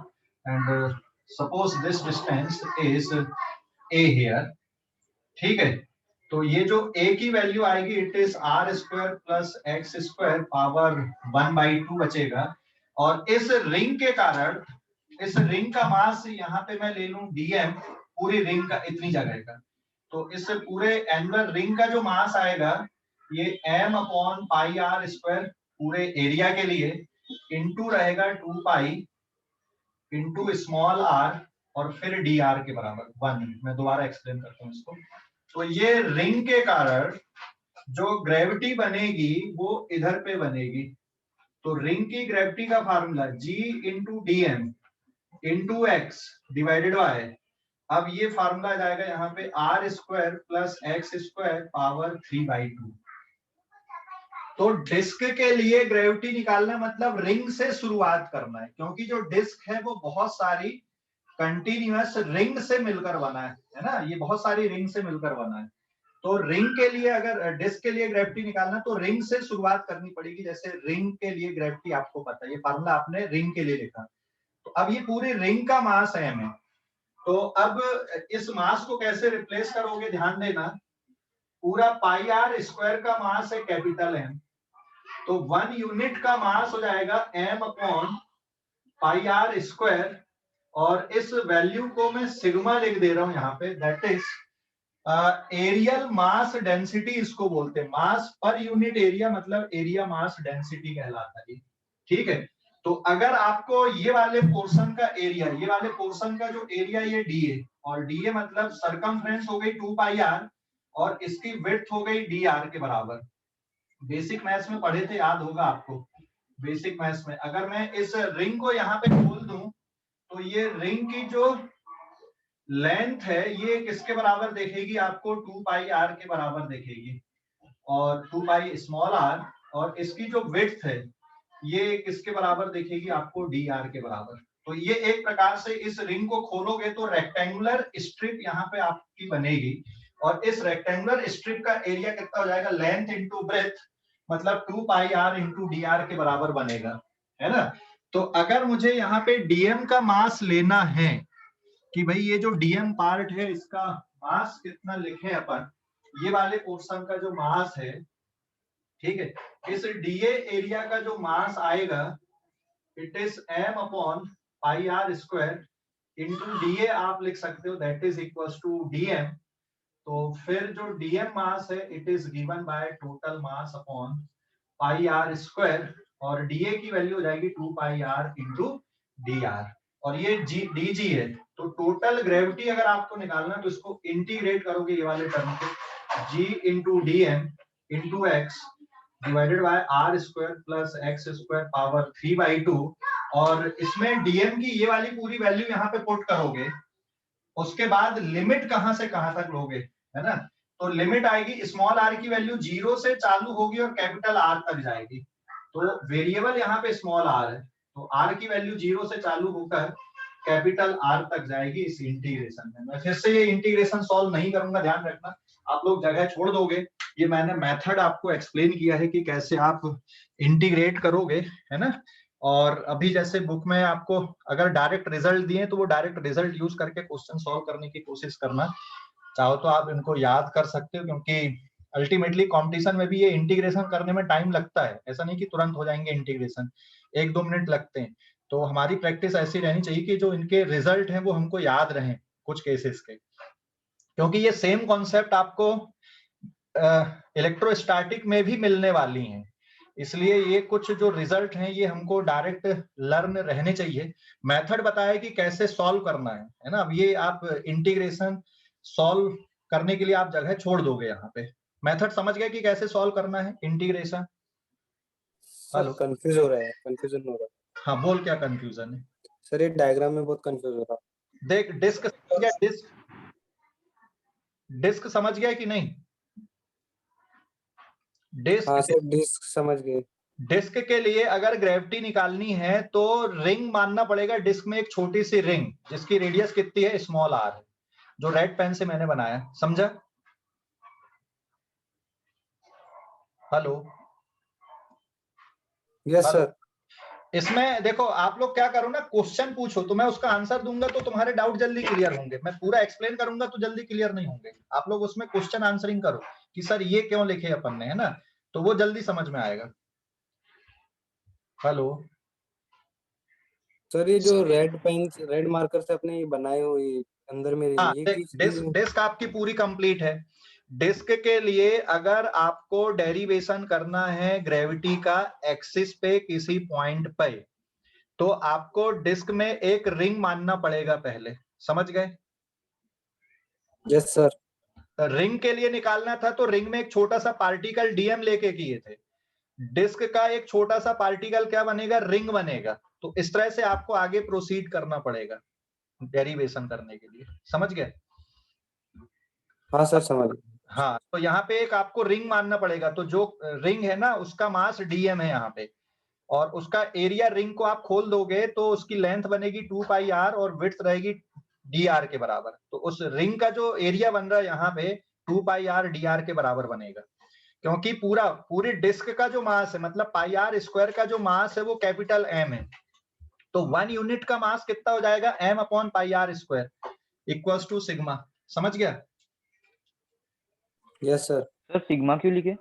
And suppose this distance is a here, ठीक है। तो ये जो a की वैल्यू आएगी it is r square plus x square power 1/2 बचेगा। और इस रिंग के कारण इस रिंग का मास यहाँ पे मैं ले लूं dm, पूरी रिंग का इतनी जगह का, तो इस पूरे एनुलर रिंग का जो मास आएगा ये m upon pi r square पूरे एरिया के लिए, इंटू रहेगा 2 पाई इंटू स्मॉल r, और फिर dr के बराबर 1। मैं दोबारा एक्सप्लेन करता हूँ इसको। तो ये रिंग के कारण जो ग्रेविटी बनेगी वो इधर पे बनेगी। तो रिंग की ग्रेविटी का formula g into D M into X divided by, अब ये फार्मूला जाएगा यहाँ पे r square plus X square power 3/2। तो डिस्क के लिए ग्रेविटी निकालना मतलब रिंग से शुरुआत करना है, क्योंकि जो डिस्क है वो बहुत सारी कंटिन्यूअस रिंग से मिलकर बना है ना, ये बहुत सारी रिंग से मिलकर बना है। तो रिंग के लिए अगर डिस्क के लिए ग्रेविटी निकालना तो रिंग से शुरुआत करनी पड़ेगी। जैसे रिंग के लिए ग्रेविटी आपको पता है, ये फार्मूला आपने रिंग के लिए लिखा, तो अब ये पूरी रिंग का मास है m। तो अब इस मास को कैसे रिप्लेस करोगे, ध्यान देना, पूरा पाई r स्क्वायर का मास है कैपिटल M, तो 1 यूनिट का मास हो जाएगा m upon pi r square, और इस वैल्यू को मैं सिग्मा लिख दे रहा हूं यहाँ पे, that is areal mass density इसको बोलते हैं। मास पर यूनिट एरिया मतलब एरिया मास डेंसिटी कहलाता है, ठीक है। तो अगर आपको ये वाले पोर्शन का एरिया, ये वाले पोर्शन का जो एरिया ये डीए, और डीए मतलब सरकमफ्रेंस हो गई 2 पाई r, और इसकी विड्थ हो गई dr के बराबर। बेसिक मैथ्स में पढ़े थे, याद होगा आपको बेसिक मैथ्स में। अगर मैं इस रिंग को यहाँ पे खोल दूं तो ये रिंग की जो लेंथ है ये किसके बराबर देखेगी आपको, 2 पाई r के बराबर देखेगी, और 2 पाई स्मॉल r, और इसकी जो विड्थ है ये किसके बराबर देखेगी आपको, dr के बराबर। तो ये एक प्रकार से इस रिंग को खोलोगे तो रेक्टेंगुलर स्ट्रिप यहाँ पे आपकी बनेगी, और इस रेक्टेंगुलर स्ट्रिप का एरिया कितना हो जाएगा, लेंथ इंटू ब्रेथ, मतलब 2 पाई r इंटू dr के बराबर बनेगा, है ना। तो अगर मुझे यहाँ पे dm का मास लेना है कि भाई ये जो dm पार्ट है इसका मास कितना लिखे अपन, ये वाले पोर्शन का जो मास है, ठीक है, इस dA एरिया का जो मास आएगा it is m upon pi r square into dA आप लिख सकते हो, that is equals to dm। तो फिर जो dm मास है it is given by total mass upon pi r square, और dA की वैल्यू हो जाएगी 2 पाई r इंटू dr, और ये dg है। तो टोटल ग्रेविटी अगर आपको निकालना तो इसको इंटीग्रेट करोगे ये वाले टर्म को, g into dm into x divided by r square plus x square power 3/2, और इसमें dm की ये वाली पूरी वैल्यू यहाँ पे पुट करोगे। उसके बाद लिमिट कहां से कहां तक लोगे, है ना, तो लिमिट आएगी स्मॉल r की वैल्यू 0 से चालू होगी और कैपिटल R तक जाएगी। तो वेरिएबल यहाँ पे स्मॉल r है, तो r की वैल्यू 0 से चालू होकर कैपिटल R तक जाएगी इस इंटीग्रेशन में। मैं फिर से ये इंटीग्रेशन सॉल्व नहीं करूंगा, ध्यान रखना, आप लोग जगह छोड़ दोगे। ये मैंने मेथड आपको एक्सप्लेन किया है कि कैसे आप इंटीग्रेट करोगे, है ना। और अभी जैसे बुक में आपको अगर डायरेक्ट रिजल्ट दिए तो वो डायरेक्ट रिजल्ट यूज करके क्वेश्चन सॉल्व करने की कोशिश करना, चाहो तो आप इनको याद कर सकते हो, क्योंकि अल्टीमेटली कंपटीशन में भी ये इंटीग्रेशन करने में टाइम लगता है, ऐसा नहीं कि तुरंत हो जाएंगे इंटीग्रेशन, 1-2 मिनट लगते हैं। तो हमारी प्रैक्टिस ऐसी रहनी चाहिए कि जो इनके रिजल्ट हैं वो हमको याद रहें, कुछ केसेस के, क्योंकि ये सेम कॉन्सेप्ट आपको इलेक्ट्रोस्टैटिक में भी मिलने वाली हैं, इसलिए ये कुछ जो रिजल्ट हैं ये हमको डायरेक्ट लर्न रहने चाहिए। मेथड बताया कि कैसे सॉल्व करना है ना। अब ये आप इंटीग्रेशन सॉल्व करने के लिए आप जगह छोड़ दोगे, यहाँ पे मेथड समझ गए कि कैसे सॉल्व करना है इंटीग्रेशन। सर कंफ्यूज हो रहा है, कंफ्यूजन हो रहा है। हाँ बोल, क्या कंफ्यूजन है? सर ये डायग्राम में बहुत कंफ्यूज हो रहा है। देख डिस्क समझ गया, डिस्क समझ गया कि नहीं? हाँ डिस्क, सर डिस्क समझ गए। डिस्क के लिए अगर ग्रेविटी निकालनी है तो रिंग मानना पड़ेगा डिस्क में, एक छोटी सी रिंग जिसकी रेडियस कितनी है, स्मॉल आर है, जो रेड पेन से मैंने बनाया, समझा? हेलो? Yes sir. इसमें देखो आप लोग क्या करो ना, क्वेश्चन पूछो तो मैं उसका आंसर दूंगा तो तुम्हारे डाउट जल्दी क्लियर होंगे। मैं पूरा एक्सप्लेन करूंगा तो जल्दी क्लियर नहीं होंगे। आप लोग उसमें क्वेश्चन आंसरिंग करो कि सर ये क्यों लिखे अपन ने, है ना, तो वो जल्दी समझ में आएगा। हेलो सर ये जो रेड पेन रेड मार्कर से अपने बनाए हुए अंदर में हाँ, ये डिस्क डिस्क आपकी पूरी कंप्लीट है। डिस्क के लिए अगर आपको डेरिवेशन करना है ग्रेविटी का एक्सिस पे किसी पॉइंट पे, तो आपको डिस्क में एक रिंग मानना पड़ेगा पहले, समझ गए? Yes sir. रिंग के लिए निकालना था तो रिंग में एक छोटा सा पार्टिकल डीएम लेके किए थे, डिस्क का एक छोटा सा पार्टिकल क्या बनेगा, रिंग बनेगा। तो इस तरह से आपको आगे प्रोसीड करना पड़ेगा डेरिवेशन करने के लिए, समझ गए? हाँ सर समझ गए। हाँ, तो यहाँ पे एक आपको रिंग मानना पड़ेगा, तो जो रिंग है ना उसका मास डीएम है यहाँ पे, और उसका एरिया, रिंग को आप खोल दोगे तो उसकी लेंथ बनेगी 2 पाई आर और विड्थ रहेगी डी आर के बराबर। तो उस रिंग का जो एरिया बन रहा है यहाँ पे 2 पाई आर डी आर के बराबर बनेगा, क्योंकि पूरी डिस्क का जो मास है, मतलब पाई आर स्क्वायर का जो मास है वो कैपिटल एम है। तो 1 यूनिट का मास कितना हो जाएगा, M upon pi R square equals to sigma. समझ गया? Yes sir. सर सिग्मा क्यों लिखे?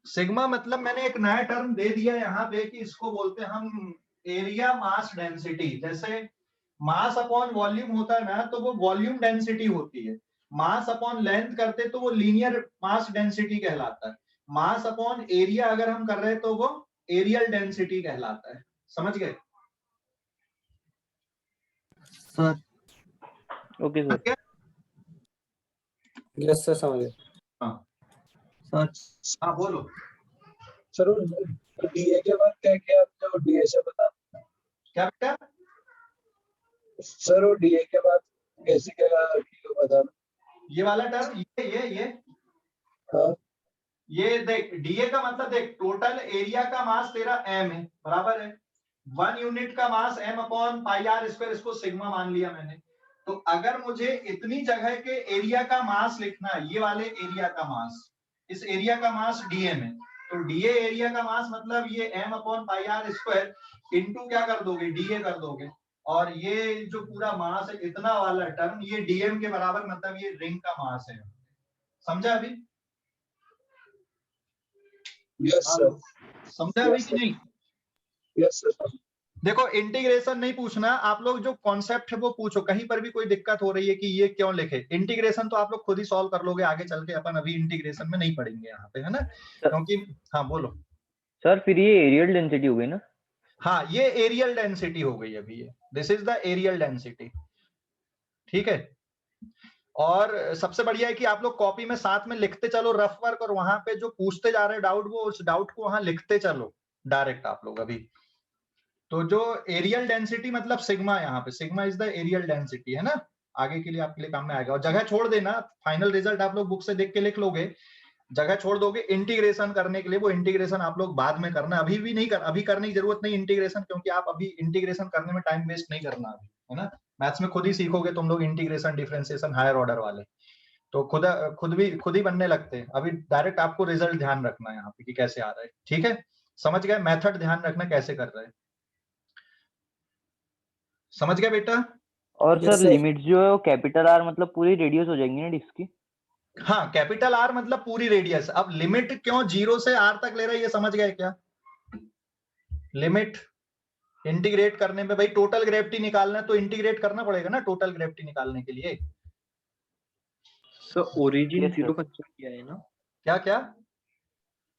सिग्मा मतलब मैंने एक नया टर्म दे दिया यहाँ पे कि इसको बोलते हैं हम एरिया मास डेंसिटी। जैसे मास अपॉन वॉल्यूम होता है ना, तो वो वॉल्यूम डेंसिटी होती है। मास अपॉन लेंथ करते तो वो लीनियर मास डेंसिटी कहलाता है। मास अपॉन एरिया अगर हम कर रहे हैं तो वो एरियल डेंसिटी कहलाता है। समझ गए? Sir okay sir. Yes sir समझ गए। हाँ सर हाँ बोलो। सर वो डीए के बाद क्या क्या आपने वो डीए से बता? क्या बेटा? सर वो डीए के बाद कैसे क्या किलो बताना? ये वाला टर्म, ये हाँ ये देख, डीए का मतलब देख, टोटल एरिया का मास तेरा एम है, बराबर है 1 यूनिट का mass M upon pi R square, इसको सिग्मा मान लिया मैंने। तो अगर मुझे इतनी जगह के एरिया का मास लिखना है, ये वाले एरिया का मास, इस एरिया का मास डीएम है, तो डीए एरिया का मास मतलब ये M upon pi R square into क्या कर दोगे, डीए कर दोगे, और ये जो पूरा मास है इतना वाला टर्म ये डीएम के बराबर, मतलब ये रिंग का मास है। समझा अभी? Yes sir. समझा अभी कि नहीं? Yes sir. देखो इंटीग्रेशन नहीं पूछना, आप लोग जो कॉन्सेप्ट है वो पूछो। कहीं पर भी कोई दिक्कत हो रही है कि ये क्यों लिखे, इंटीग्रेशन तो आप लोग खुद ही सॉल्व कर लोगे आगे चल के, अपन अभी इंटीग्रेशन में नहीं पढ़ेंगे यहाँ पे, है ना, क्योंकि हाँ बोलो। सर फिर ये एरियल डेंसिटी हो गई ना? हाँ ये एरियल डेंसिटी हो गई अभी, ये this is the areal density, ठीक है। और सबसे बढ़िया है कि आप लोग कॉपी में साथ में लिखते चलो रफ वर्क, और वहां पे जो पूछते जा रहे डाउट वो उस डाउट को वहां लिखते चलो डायरेक्ट आप लोग अभी। तो जो एरियल डेंसिटी मतलब सिग्मा, यहाँ पे sigma is the areal density, है ना, आगे के लिए आपके लिए काम में आएगा। और जगह छोड़ देना, फाइनल रिजल्ट आप लोग बुक से देख के लिख लोगे, जगह छोड़ दोगे इंटीग्रेशन करने के लिए। वो इंटीग्रेशन आप लोग बाद में करना, अभी भी नहीं कर, अभी करने की जरूरत नहीं इंटीग्रेशन, क्योंकि आप अभी इंटीग्रेशन करने में टाइम वेस्ट नहीं करना अभी, है ना। मैथ्स में खुद ही सीखोगे तुम लोग इंटीग्रेशन डिफरेंशिएशन हायर ऑर्डर वाले, तो खुद ही बनने लगते हैं। अभी डायरेक्ट आपको रिजल्ट ध्यान रखना है यहाँ पे कि कैसे आ रहा है, ठीक है। समझ गए? मेथड ध्यान रखना कैसे कर रहे हैं, समझ गया बेटा? और Yes, सर sir. लिमिट जो है वो कैपिटल आर मतलब पूरी रेडियस हो जाएंगी ना डिस्क की? हाँ कैपिटल आर मतलब पूरी रेडियस। अब लिमिट क्यों 0 से आर तक ले रहा है ये समझ गए क्या? लिमिट इंटीग्रेट करने में भाई टोटल ग्रेविटी निकालना है तो इंटीग्रेट करना पड़ेगा ना टोटल ग्रेविटी निकालने के लिए। Sir origin Yes, sir. 0 consider किया है ना, क्या क्या?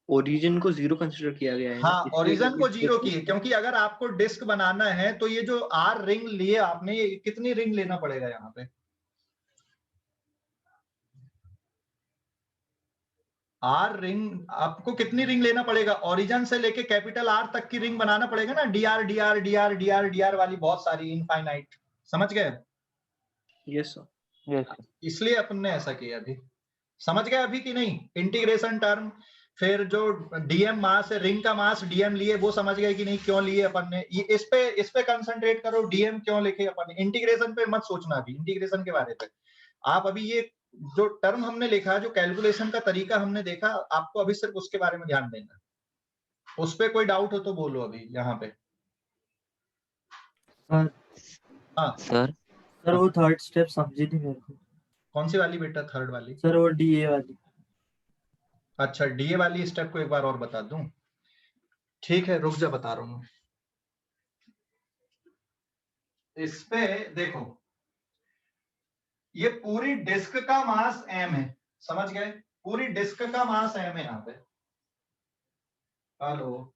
ओरिजिन को 0 कंसीडर किया गया है ना, हाँ, इसलिए ओरिजिन को क्योंकि 0 की है, क्योंकि अगर आपको डिस्क बनाना है तो ये जो आर रिंग लिए आपने, ये कितनी रिंग लेना पड़ेगा यहाँ पे? आर रिंग आपको कितनी रिंग लेना पड़ेगा? ओरिजिन से लेके कैपिटल आर तक की रिंग बनाना पड़ेगा ना, D R D R D R D R D R वाली बहुत सारी इनफाइनाइट, समझ गए? Yes sir. Yes, sir. इसलिए अपन ने ऐसा किया अभी, समझ गए अभी कि नहीं? इंटीग्रेशन टर्म, फिर जो डीएम मास है, रिंग का मास डीएम लिए, वो समझ गए कि नहीं क्यों लिए अपन ने? ये इस पे कंसंट्रेट करो, डीएम क्यों लिखे अपन ने, इंटीग्रेशन पे मत सोचना अभी, इंटीग्रेशन के बारे में आप अभी ये जो टर्म हमने लिखा, जो कैलकुलेशन का तरीका हमने देखा, आपको अभी सिर्फ उसके बारे में ध्यान देना। उस पे कोई डाउट हो तो बोलो अभी यहाँ पे। हाँ सर वो थर्ड स्टेप समझी नहीं मेरे को। कौन सी वाली बेटा? थर्ड वाली? सर वो डीए वाली। अच्छा, डीए वाली स्टेप को एक बार और बता दूं? ठीक है, रुक जा, बता रहा हूं। इस पे देखो, ये पूरी डिस्क का मास m है, समझ गए? पूरी डिस्क का मास m है यहाँ पे। हेलो,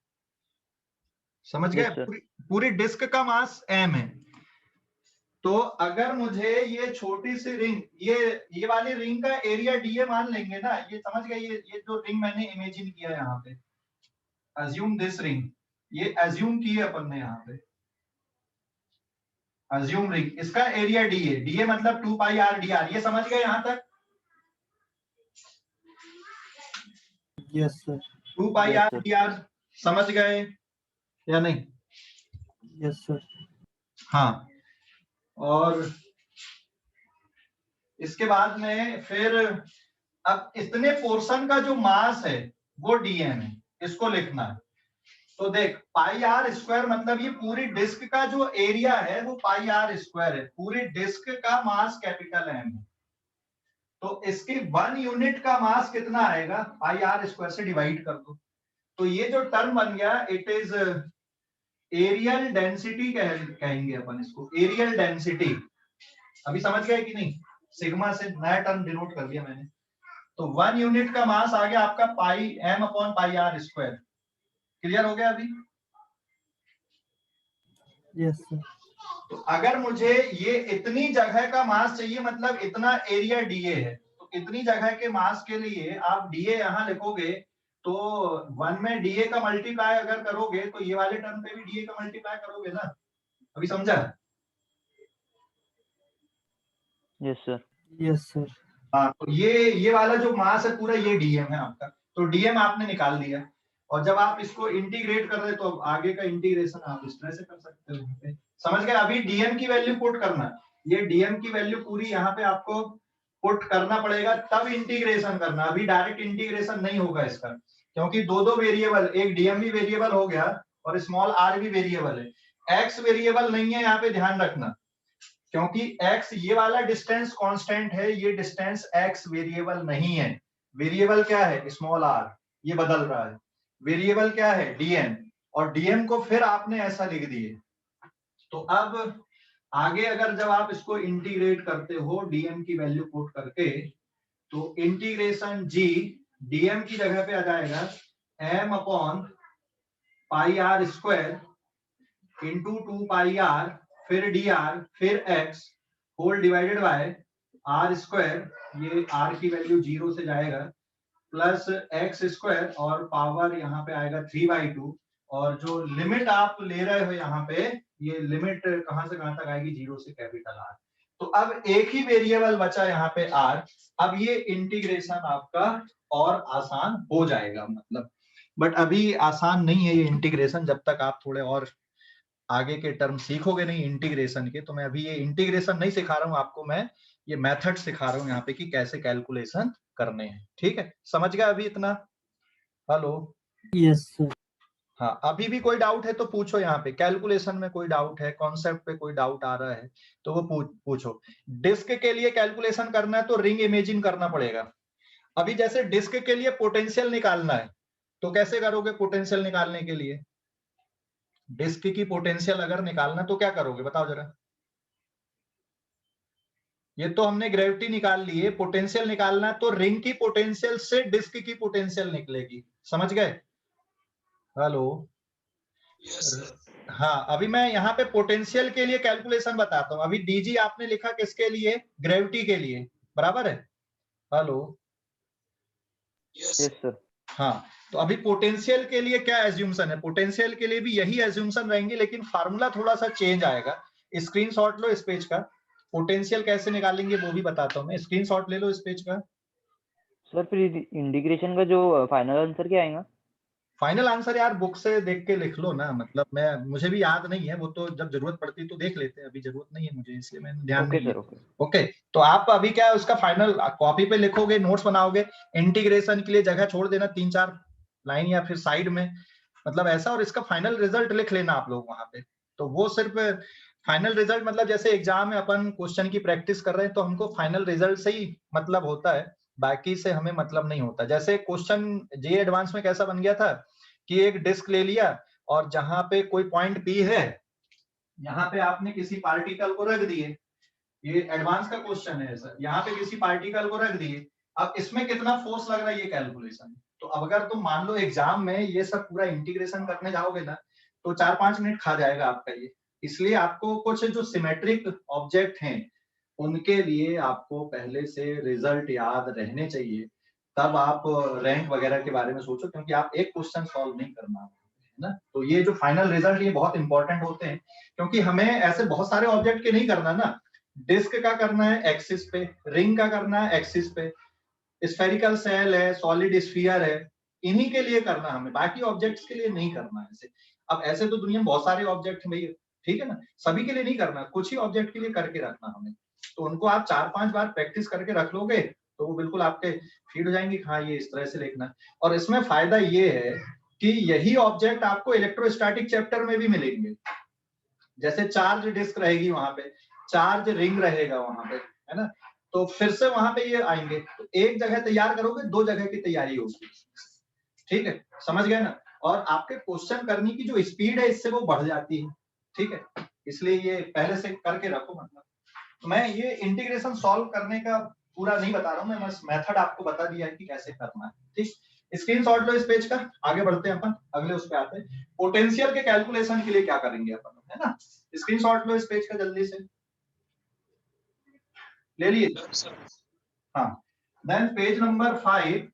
समझ गए? Yes, sir. पूरी डिस्क का मास m है। तो अगर मुझे ये छोटी सी रिंग, ये वाली रिंग का एरिया dA मान लेंगे ना, ये समझ गए? ये जो रिंग मैंने इमेजिन किया है यहाँ पे, अज्यूम दिस रिंग, ये अज्यूम की है अपन ने यहाँ पे, अज्यूम रिंग, इसका एरिया dA मतलब 2 पाई r dr, ये समझ गए यहाँ तक? Yes sir. 2 पाई Yes, r sir. dr समझ गए या नहीं? Yes sir. हाँ, और इसके बाद में फिर अब इतने पोर्शन का जो मास है वो dm है, इसको लिखना है। तो देख, पाई आर स्क्वायर मतलब ये पूरी डिस्क का जो एरिया है वो पाई आर स्क्वायर है, पूरी डिस्क का मास कैपिटल एम है। तो इसकी 1 यूनिट का मास कितना आएगा? पाई आर स्क्वायर से डिवाइड कर दो। तो ये जो टर्म बन गया, इट इज एरियल डेंसिटी कहेंगे अपन इसको, एरियल डेंसिटी। अभी समझ गए कि नहीं? सिग्मा से नया टर्म डिनोट कर दिया मैंने। तो 1 यूनिट का मास आ गया आपका pi M upon pi R square. Clear हो गया अभी? Yes sir. तो अगर मुझे ये इतनी जगह का मास चाहिए, मतलब इतना एरिया डीए है, तो इतनी जगह के मास के लिए आप डीए यहां लिखोगे, तो 1 में डीए का मल्टीप्लाई अगर करोगे तो ये वाले टर्म पे भी डीए का मल्टीप्लाई करोगे ना। अभी समझा? Yes, sir. Yes sir. हाँ, तो ये वाला जो मास है पूरा, ये डीएम है आपका। तो डीएम आपने निकाल दिया, और जब आप इसको इंटीग्रेट कर रहे तो आगे का इंटीग्रेशन आप इस तरह से कर सकते हो। यहाँ पे समझ गए? अभी डीएम की वैल्यू पुट करना, ये डीएम की वैल्यू पूरी यहाँ पे आपको पुट करना पड़ेगा, तब इंटीग्रेशन करना। अभी डायरेक्ट इंटीग्रेशन नहीं होगा इसका, क्योंकि दो वेरिएबल, एक डीएम भी वेरिएबल हो गया और स्मॉल आर भी वेरिएबल है। एक्स वेरिएबल नहीं है यहाँ पे, ध्यान रखना, क्योंकि x ये वाला डिस्टेंस कांस्टेंट है, ये डिस्टेंस x वेरिएबल नहीं है। वेरिएबल क्या है? स्मॉल r, ये बदल रहा है। वेरिएबल क्या है? dm, और dm को फिर आपने ऐसा लिख दिए। तो अब आगे अगर जब आप इसको इंटीग्रेट करते हो dm की वैल्यू पुट करके, तो इंटीग्रेशन g dm की जगह पे आ जाएगा m upon pi R square into 2 pi R, फिर dr, फिर x whole divided by R square, ये r की वैल्यू 0 से जाएगा, प्लस एक्स स्क्वायर, और पावर यहाँ पे आएगा 3/2, और जो लिमिट आप ले रहे हो यहाँ पे, ये लिमिट कहां से कहां तक आएगी? 0 से कैपिटल R। तो अब एक ही वेरिएबल बचा यहाँ पे R। अब ये इंटीग्रेशन आपका और आसान हो जाएगा, मतलब, बट अभी आसान नहीं है ये इंटीग्रेशन, जब तक आप थोड़े और आगे के टर्म सीखोगे नहीं इंटीग्रेशन के। तो मैं अभी ये इंटीग्रेशन नहीं सिखा रहा हूँ आपको, मैं ये मेथड सिखा रहा हूँ यहाँ पे कि कैसे कैलकुलेशन करने हैं। ठीक है, समझ गया अभी इतना? हेलो? Yes sir. हाँ, अभी भी कोई डाउट है तो पूछो। यहाँ पे कैलकुलेशन में कोई डाउट है, कॉन्सेप्ट पे कोई डाउट आ रहा है तो वो पूछो। डिस्क के लिए कैलकुलेशन करना है तो रिंग इमेजिन करना पड़ेगा। अभी जैसे डिस्क के लिए पोटेंशियल निकालना है, तो कैसे करोगे? पोटेंशियल निकालने के लिए, डिस्क की पोटेंशियल अगर निकालना तो क्या करोगे? बताओ जरा। ये तो हमने ग्रेविटी निकाल ली है, पोटेंशियल निकालना है तो रिंग की पोटेंशियल से डिस्क की पोटेंशियल निकलेगी, समझ गए? हेलो। हाँ, अभी मैं यहाँ पे पोटेंशियल के लिए कैलकुलेशन बताता हूँ। अभी डीजी आपने लिखा किसके लिए? ग्रेविटी के लिए, बराबर है? हेलो। Yes sir. हाँ, तो अभी पोटेंशियल के लिए क्या एज्यूम्शन है? पोटेंशियल के लिए भी यही एज्यूम्शन रहेंगे, लेकिन फार्मूला थोड़ा सा चेंज आएगा। स्क्रीनशॉट लो इस पेज का, पोटेंशियल कैसे निकालेंगे वो भी बताता हूँ मैं। स्क्रीनशॉट ले लो इस पेज का। सर फिर इंटीग्रेशन का जो फाइनल आंसर क्या आएगा? फाइनल आंसर यार बुक से देख के लिख लो ना, मतलब मुझे भी याद नहीं है, वो तो जब जरूरत पड़ती है तो देख लेते हैं, अभी जरूरत नहीं है मुझे, इसलिए मैंने ध्यान ओके नहीं सर, लिया। ओके। ओके, तो आप अभी क्या है उसका फाइनल कॉपी पे लिखोगे, नोट्स बनाओगे, इंटीग्रेशन के लिए जगह छोड़ देना 3-4 लाइन या फिर साइड में, मतलब ऐसा, और इसका फाइनल रिजल्ट लिख लेना आप लोग वहां पे। तो वो सिर्फ फाइनल रिजल्ट, मतलब जैसे एग्जाम में अपन क्वेश्चन की प्रैक्टिस कर रहे हैं तो हमको फाइनल रिजल्ट से ही मतलब होता है, बाकी से हमें मतलब नहीं होता। जैसे क्वेश्चन जे एडवांस में कैसा बन गया था कि एक डिस्क ले लिया और जहां पे कोई पॉइंट पी है, यहाँ पे आपने किसी पार्टिकल को रख दिए, ये एडवांस का क्वेश्चन है सर, यहाँ पे किसी पार्टिकल को रख दिए, अब इसमें कितना फोर्स लग रहा है ये कैलकुलेशन। तो अब अगर तुम मान लो एग्जाम में ये सब पूरा इंटीग्रेशन करने जाओगे ना तो 4-5 मिनट खा जाएगा आपका ये। इसलिए आपको कुछ जो सिमेट्रिक ऑब्जेक्ट हैं उनके लिए आपको पहले से रिजल्ट याद रहने चाहिए, तब आप रैंक वगैरह के बारे में सोचो, क्योंकि आप एक क्वेश्चन सॉल्व नहीं करना है ना। तो ये जो फाइनल रिजल्ट ये बहुत इंपॉर्टेंट होते हैं, क्योंकि हमें ऐसे बहुत सारे ऑब्जेक्ट के नहीं करना ना। डिस्क का करना है एक्सिस पे, रिंग का करना है एक्सिस पे, स्फेरिकल सेल है, सॉलिड स्फीयर है, इन्हीं के लिए करना हमें, बाकी ऑब्जेक्ट्स के लिए नहीं करना है ऐसे। अब ऐसे तो दुनिया में बहुत सारे ऑब्जेक्ट हैं भैया, ठीक है ना, सभी के लिए नहीं करना, कुछ ही ऑब्जेक्ट के लिए करके रखना हमें। तो उनको आप 4-5 बार प्रैक्टिस करके रख लोगे तो वो बिल्कुल आपके फीड हो जाएंगे, हाँ ये इस तरह से लिखना है। और इसमें फायदा ये है कि यही ऑब्जेक्ट आपको इलेक्ट्रोस्टैटिक चैप्टर में भी मिलेंगे। जैसे चार्ज डिस्क रहेगी वहां पे, चार्ज रिंग रहेगा वहां पे, है ना, तो फिर से वहां पे ये आएंगे, तो एक जगह तैयार करोगे, 2 जगह की तैयारी होगी, ठीक है, समझ गए ना। और आपके क्वेश्चन करने की जो स्पीड है इससे वो बढ़ जाती है, ठीक है, इसलिए ये पहले से करके रखो। मतलब तो मैं ये इंटीग्रेशन सॉल्व करने का पूरा नहीं बता रहा हूँ, मैं बस मेथड आपको बता दिया है कि कैसे करना है, ठीक। स्क्रीनशॉट लो इस पेज का, आगे बढ़ते हैं अपन, अगले उस पे आते हैं। पोटेंशियल के कैलकुलेशन के लिए क्या करेंगे अपन, है ना। स्क्रीनशॉट लो इस पेज का जल्दी से, ले लिए? हाँ, देन पेज नंबर 5।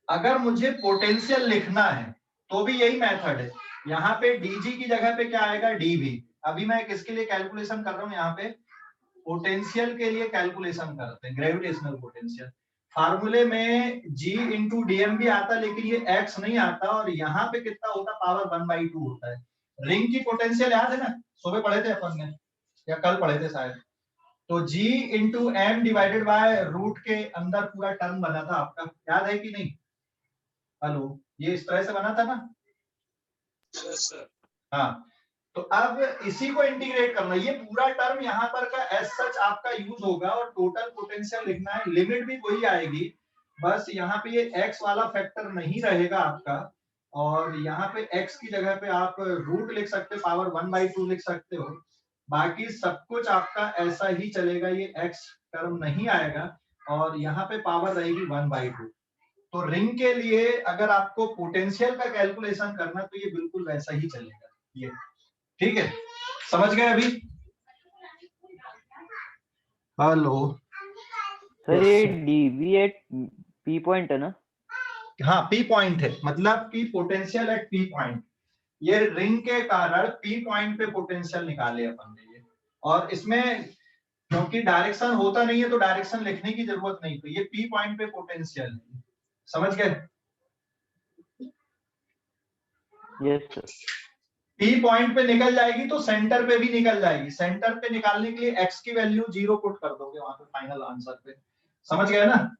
अगर मुझे पोटेंशियल लिखना है तो भी यही मेथड है, यहाँ पे डीजी की जगह पे क्या आएगा, डीवी। अभी मैं किसके लिए कैलकुलेशन कर रहा हूँ, यहाँ पे पोटेंशियल के लिए कैलकुलेशन करते हैं, ग्रेविटेशनल पोटेंशियल। फार्मूले में G इंटू डीएम भी आता, लेकिन ये X नहीं आता, और यहाँ पे कितना होता, पावर 1/2 होता है। रिंग की पोटेंशियल याद है ना, सुबह पढ़े थे अपन ने या कल पढ़े थे शायद। तो G into M divided by root के अंदर पूरा टर्म बना था आपका, याद है कि नहीं? हेलो, ये इस तरह से बना था ना? हाँ, तो अब इसी को इंटीग्रेट करना, ये पूरा टर्म यहाँ पर का एज सच आपका यूज होगा, और टोटल पोटेंशियल लिखना है, लिमिट भी वही आएगी, बस यहाँ पे ये x वाला फैक्टर नहीं रहेगा आपका, और यहाँ पे x की जगह पे आप रूट लिख सकते हो, पावर 1/2 लिख सकते हो, बाकी सब कुछ आपका ऐसा ही चलेगा, ये x टर्म नहीं आएगा, और यहाँ पे पावर रहेगी 1/2। तो रिंग के लिए अगर आपको पोटेंशियल का कैलकुलेशन करना तो ये बिल्कुल वैसा ही चलेगा ये, ठीक है, समझ गए अभी? हेलो सर ये डीवी एट पी पॉइंट है ना? हाँ, पी पॉइंट है, मतलब कि पोटेंशियल एट पी पॉइंट, ये रिंग के कारण पी पॉइंट पे पोटेंशियल निकाले अपन ने ये। और इसमें क्योंकि डायरेक्शन होता नहीं है तो डायरेक्शन लिखने की जरूरत नहीं, तो ये पी पॉइंट पे पोटेंशियल है, समझ गए? Yes sir. पी पॉइंट पे निकल जाएगी तो सेंटर पे भी निकल जाएगी, सेंटर पे निकालने के लिए एक्स की वैल्यू 0 पुट कर दोगे वहां पे फाइनल आंसर पे, समझ गए ना।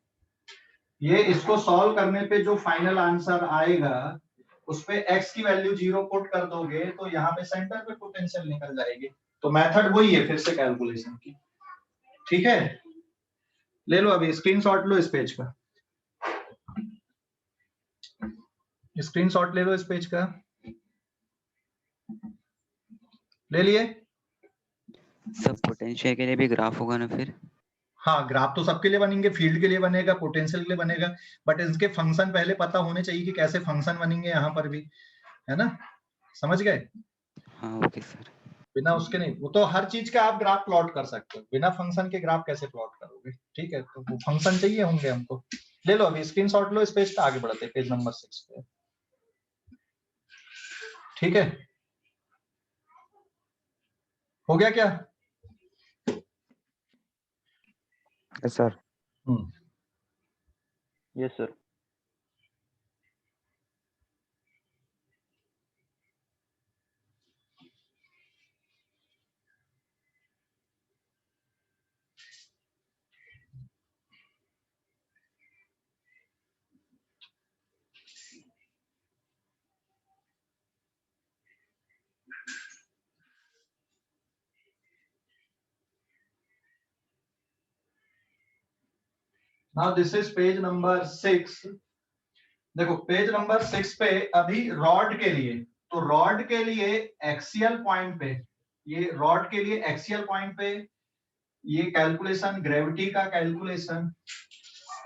ये इसको सॉल्व करने पे जो फाइनल आंसर आएगा उस पे एक्स की वैल्यू 0 पुट कर दोगे तो यहाँ पे सेंटर पे पोटेंशियल निकल जाएगी। तो मेथड वही है फिर से कैलकुलेशन की, ठीक है। ले लो अभी स्क्रीनशॉट लो इस पेज का, स्क्रीनशॉट ले लो इस पेज का, ले लिए? सब पोटेंशियल के लिए भी ग्राफ होगा ना फिर? हाँ, ग्राफ तो सबके लिए बनेंगे, फील्ड के लिए बनेगा, पोटेंशियल के लिए बनेगा, बट इसके फंक्शन पहले पता होने चाहिए कि कैसे फंक्शन बनेंगे यहाँ पर भी, है ना? समझ गए? हाँ ओके सर। बिना उसके नहीं, वो तो हर चीज का आप ग्राफ प्लॉट कर सकते हो, बिना फंक्शन के ग्राफ कैसे प्लॉट करोगे? ठीक है, तो वो फंक्शन चाहिए होंगे हमको। ले लो अभी स्क्रीनशॉट लो, इस पेज पे आगे बढ़ते हैं, पेज नंबर 6 पे। ठीक है, हो गया क्या? Yes sir. Yes sir. Now this is page number 6। देखो पेज नंबर 6 पे अभी रॉड के लिए, तो रॉड के लिए एक्सियल पॉइंट पे, ये रॉड के लिए एक्सियल पॉइंट पे ये कैलकुलेशन, ग्रेविटी का कैलकुलेशन,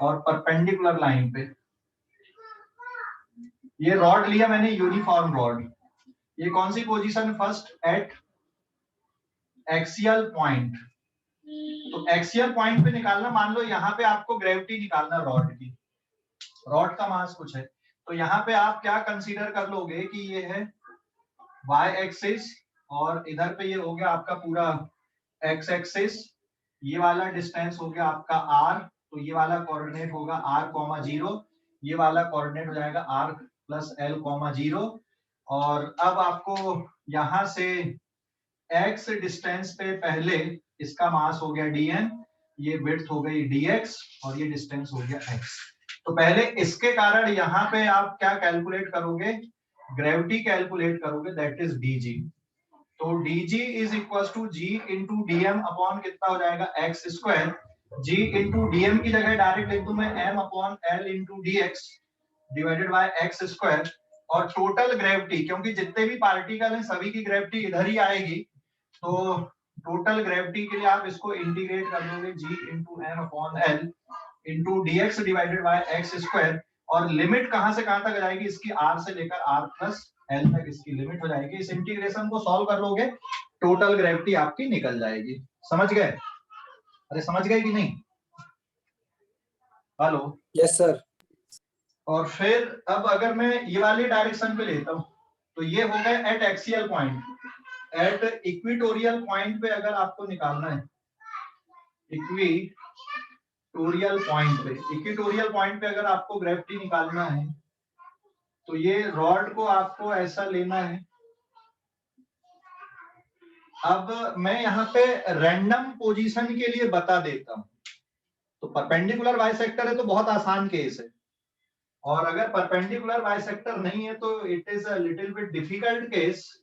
और परपेंडिकुलर लाइन पे ये रॉड लिया मैंने, यूनिफॉर्म रॉड। ये कौन सी position? First at axial point. तो एक्सियल पॉइंट पे निकालना, मान लो यहाँ पे आपको ग्रेविटी निकालना रॉड की, रॉड का मास कुछ है, तो यहाँ पे आप क्या कंसीडर कर लोगे कि ये है y एक्सिस, और इधर पे ये हो गया आपका पूरा x एक्सिस, ये वाला डिस्टेंस हो गया आपका r, तो ये वाला कोऑर्डिनेट होगा r, 0, ये वाला कोऑर्डिनेट हो जाएगा r प्लस l, 0, और अब आपको यहाँ से x डिस्टेंस पे पहले इसका मास हो गया dn, ये विड्थ हो गई dx, और ये डिस्टेंस हो गया x। तो पहले इसके कारण यहाँ पे आप क्या कैलकुलेट करोगे? ग्रेविटी कैलकुलेट करोगे, दैट इज dg। तो dg is equal to g into dm upon कितना हो जाएगा? x square. g into dm की जगह डायरेक्ट लिख दूं मैं m upon l into dx divided by x square, और टोटल ग्रेविटी, क्योंकि जितने भी पार्टिकल हैं सभी की ग्रेविटी इधर ही आएगी, तो टोटल ग्रेविटी के लिए आप इसको इंटीग्रेट कर दोगे g into m upon l into dx divided by x square, और लिमिट कहां से कहां तक जाएगी इसकी? r से लेकर r प्लस l तक इसकी लिमिट हो जाएगी। इस इंटीग्रेशन को सॉल्व कर लोगे, टोटल ग्रेविटी आपकी निकल जाएगी। समझ गए? अरे समझ गए कि नहीं? हेलो? Yes sir. और फिर अब अगर मैं ये वाली डायरेक्शन पे लेता हूँ, तो ये हो गया eight axial point. At equatorial point पे अगर आपको निकालना है, इक्वेटोरियल पॉइंट पे अगर आपको ग्रेविटी निकालना है, तो ये रॉड को आपको ऐसा लेना है। अब मैं यहाँ पे रैंडम पोजीशन के लिए बता देता हूँ। तो परपेंडिकुलर बाइसेक्टर है तो बहुत आसान केस है, और अगर परपेंडिकुलर बाइसेक्टर नहीं है तो it is a little bit difficult case.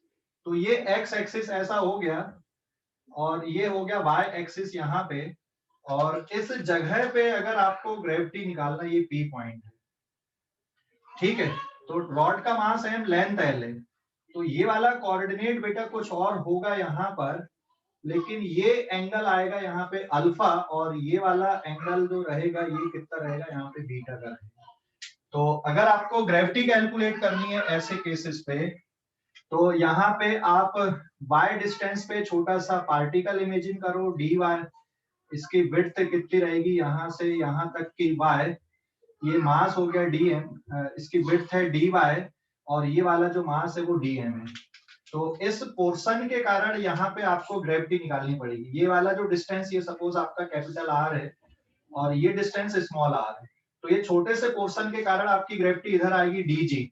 तो ये एक्स एक्सिस ऐसा हो गया, और ये हो गया वाई एक्सिस यहाँ पे, और इस जगह पे अगर आपको ग्रेविटी निकालना, ये पी पॉइंट है, ठीक है? तो रॉड का मास m, लेंथ l है, तो ये वाला कोऑर्डिनेट बेटा कुछ और होगा यहाँ पर, लेकिन ये एंगल आएगा यहाँ पे अल्फा, और ये वाला एंगल जो रहेगा ये कितना रहेगा? यहाँ पे बीटा का रहेगा। तो अगर आपको ग्रेविटी कैलकुलेट करनी है ऐसे केसेस पे, तो यहाँ पे आप y डिस्टेंस पे छोटा सा पार्टिकल इमेजिन करो, dy, इसकी विड्थ कितनी रहेगी यहाँ से यहाँ तक की y, ये मास हो गया dm, इसकी विड्थ है dy, और ये वाला जो मास है वो dm है। तो इस पोर्शन के कारण यहाँ पे आपको ग्रेविटी निकालनी पड़ेगी। ये वाला जो डिस्टेंस, ये सपोज आपका कैपिटल R है, और ये डिस्टेंस स्मॉल r है, तो ये छोटे से पोर्शन के कारण आपकी ग्रेविटी इधर आएगी dg,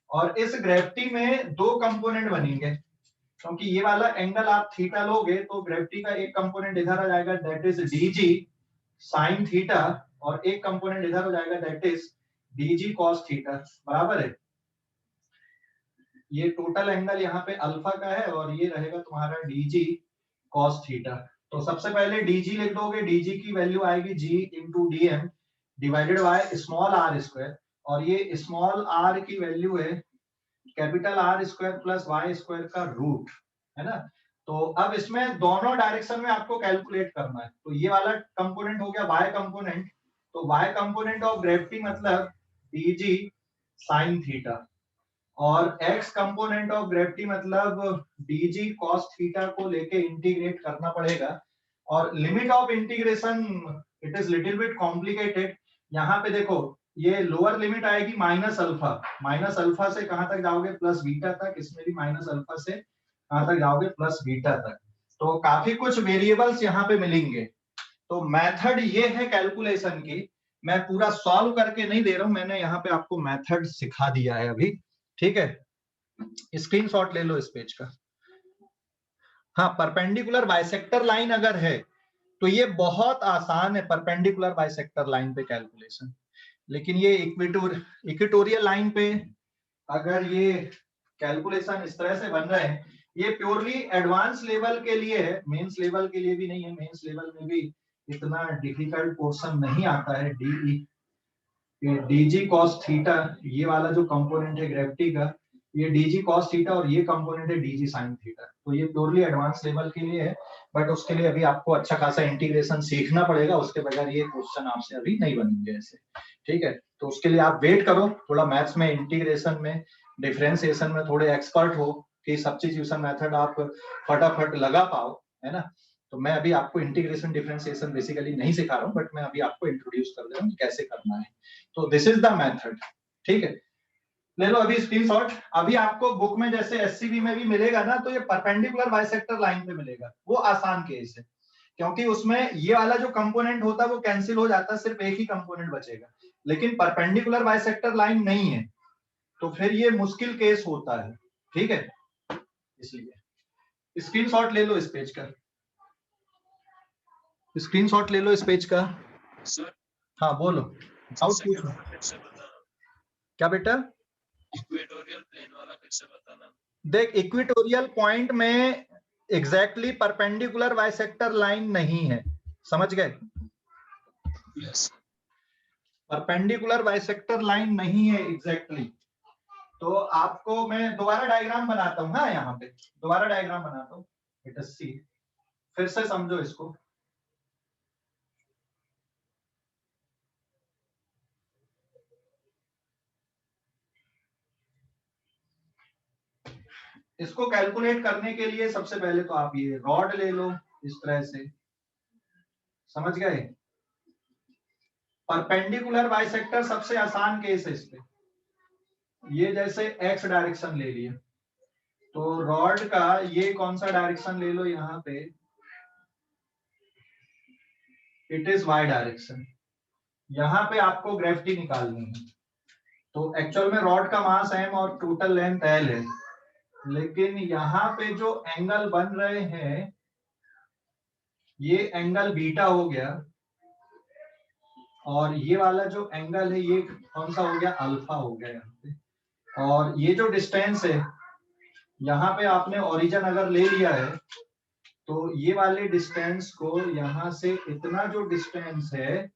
और इस ग्रेविटी में दो कंपोनेंट बनेंगे, क्योंकि ये वाला एंगल आप थीटा लोगे तो ग्रेविटी का एक कंपोनेंट इधर आ जाएगा, that is dg sin theta, और एक कंपोनेंट इधर हो जाएगा, that is dg cos theta, बराबर है। ये टोटल एंगल यहाँ पे अल्फा का है, और ये रहेगा तुम्हारा dg cos थीटा। तो सबसे पहले dg लिख दोगे, dg की वैल्यू आएगी g into dm divided by small r square, और ये स्मॉल r की वैल्यू है capital R square plus y square का रूट, है ना? तो अब इसमें दोनों डायरेक्शन में आपको कैलकुलेट करना है। तो ये वाला कंपोनेंट हो गया y कंपोनेंट, तो y कंपोनेंट ऑफ ग्रेविटी मतलब dg sin थीटा, और x कंपोनेंट ऑफ ग्रेविटी मतलब dg cos थीटा को लेके इंटीग्रेट करना पड़ेगा। और limit of integration it is little bit complicated. यहाँ पे देखो ये लोअर लिमिट आएगी माइनस अल्फा से कहां तक जाओगे प्लस बीटा तक, इसमें भी माइनस अल्फा से कहां तक जाओगे प्लस बीटा तक। तो काफी कुछ वेरिएबल्स यहाँ पे मिलेंगे। तो मेथड ये है कैलकुलेशन की, मैं पूरा सॉल्व करके नहीं दे रहा हूं, मैंने यहाँ पे आपको मेथड सिखा दिया है अभी, ठीक है। स्क्रीनशॉट ले लो इस पेज का। हाँ, परपेंडिकुलर बाइसेक्टर लाइन अगर है तो ये बहुत आसान है, परपेंडिकुलर बाइसेक्टर लाइन पे कैलकुलेशन। लेकिन ये इक्वेटोरियल लाइन पे अगर ये कैलकुलेशन इस तरह से बन रहे हैं, ये प्योरली एडवांस लेवल के लिए है, मेंस लेवल के लिए भी नहीं है। मेंस लेवल में भी इतना डिफिकल्ट पोर्शन नहीं आता है। डीजी कॉस थीटा, ये वाला जो कंपोनेंट है ग्रेविटी का, ये डीजी कॉस थीटा और ये कंपोनेंट है डीजी साइन थीटा। तो ये प्योरली एडवांस लेवल के लिए है, बट उसके लिए अभी आपको अच्छा खासा इंटीग्रेशन सीखना पड़ेगा, उसके बगैर ये क्वेश्चन आपसे अभी नहीं बनेंगे ऐसे, ठीक है। तो उसके लिए आप वेट करो, थोड़ा मैथ्स में, इंटीग्रेशन में, डिफरेंशिएशन में थोड़े एक्सपर्ट हो कि सब्स्टिट्यूशन मेथड आप फटाफट लगा पाओ, है ना। तो मैं अभी आपको इंटीग्रेशन डिफरेंशिएशन बेसिकली नहीं सिखा रहा हूँ, बट मैं अभी आपको इंट्रोड्यूस कर दे रहा हूँ कैसे करना है। तो दिस इज द मेथड, ठीक है। ले लो अभी स्क्रीनशॉट। अभी आपको बुक में जैसे एससीबी में भी मिलेगा ना, तो ये परपेंडिकुलर बाइसेक्टर लाइन पे मिलेगा, वो आसान केस है, क्योंकि उसमें ये वाला जो कंपोनेंट होता है वो कैंसिल हो जाता है, सिर्फ एक ही कंपोनेंट बचेगा। लेकिन परपेंडिकुलर बाइसेक्टर लाइन नहीं है, तो फिर ये मुश्किल केस होता है, ठीक है। इसलिए स्क्रीनशॉट ले लो इस पेज का, स्क्रीनशॉट ले लो इस पेज का। सर हाँ बोलो, आउट पूछो। क्या बेटा? इक्वेटोरियल प्लेन वाला कैसे बताना? देख, इक्वेटोरियल पॉइंट में एग्जैक्टली परपेंडिकुलर बाइसेक्टर लाइन नहीं है, समझ गए? यस। परपेंडिकुलर बाइसेक्टर लाइन नहीं है एग्जैक्टली। तो आपको मैं दोबारा डायग्राम बनाता हूँ, हाँ यहाँ पे दोबारा डायग्राम बनाता हूँ, लेट अस सी, फिर से समझो इसको। इसको कैलकुलेट करने के लिए सबसे पहले तो आप ये रॉड ले लो इस तरह से, समझ गए? परपेंडिकुलर बाइसेक्टर सबसे आसान केस है इस पे। ये जैसे एक्स डायरेक्शन ले लिया, तो रॉड का ये कौन सा डायरेक्शन ले लो, यहाँ पे इट इज वाई डायरेक्शन। यहाँ पे आपको ग्रेविटी निकालनी है। तो एक्चुअल में रॉड का मास m और टोटल लेंथ l है, लेकिन यहाँ पे जो एंगल बन रहे हैं ये एंगल बीटा हो गया, और ये वाला जो एंगल है ये कौन सा हो गया, अल्फा हो गया यहाँ पे। और ये जो डिस्टेंस है, यहाँ पे आपने ओरिजिन अगर ले लिया है, तो ये वाले डिस्टेंस को यहाँ से इतना जो डिस्टेंस है,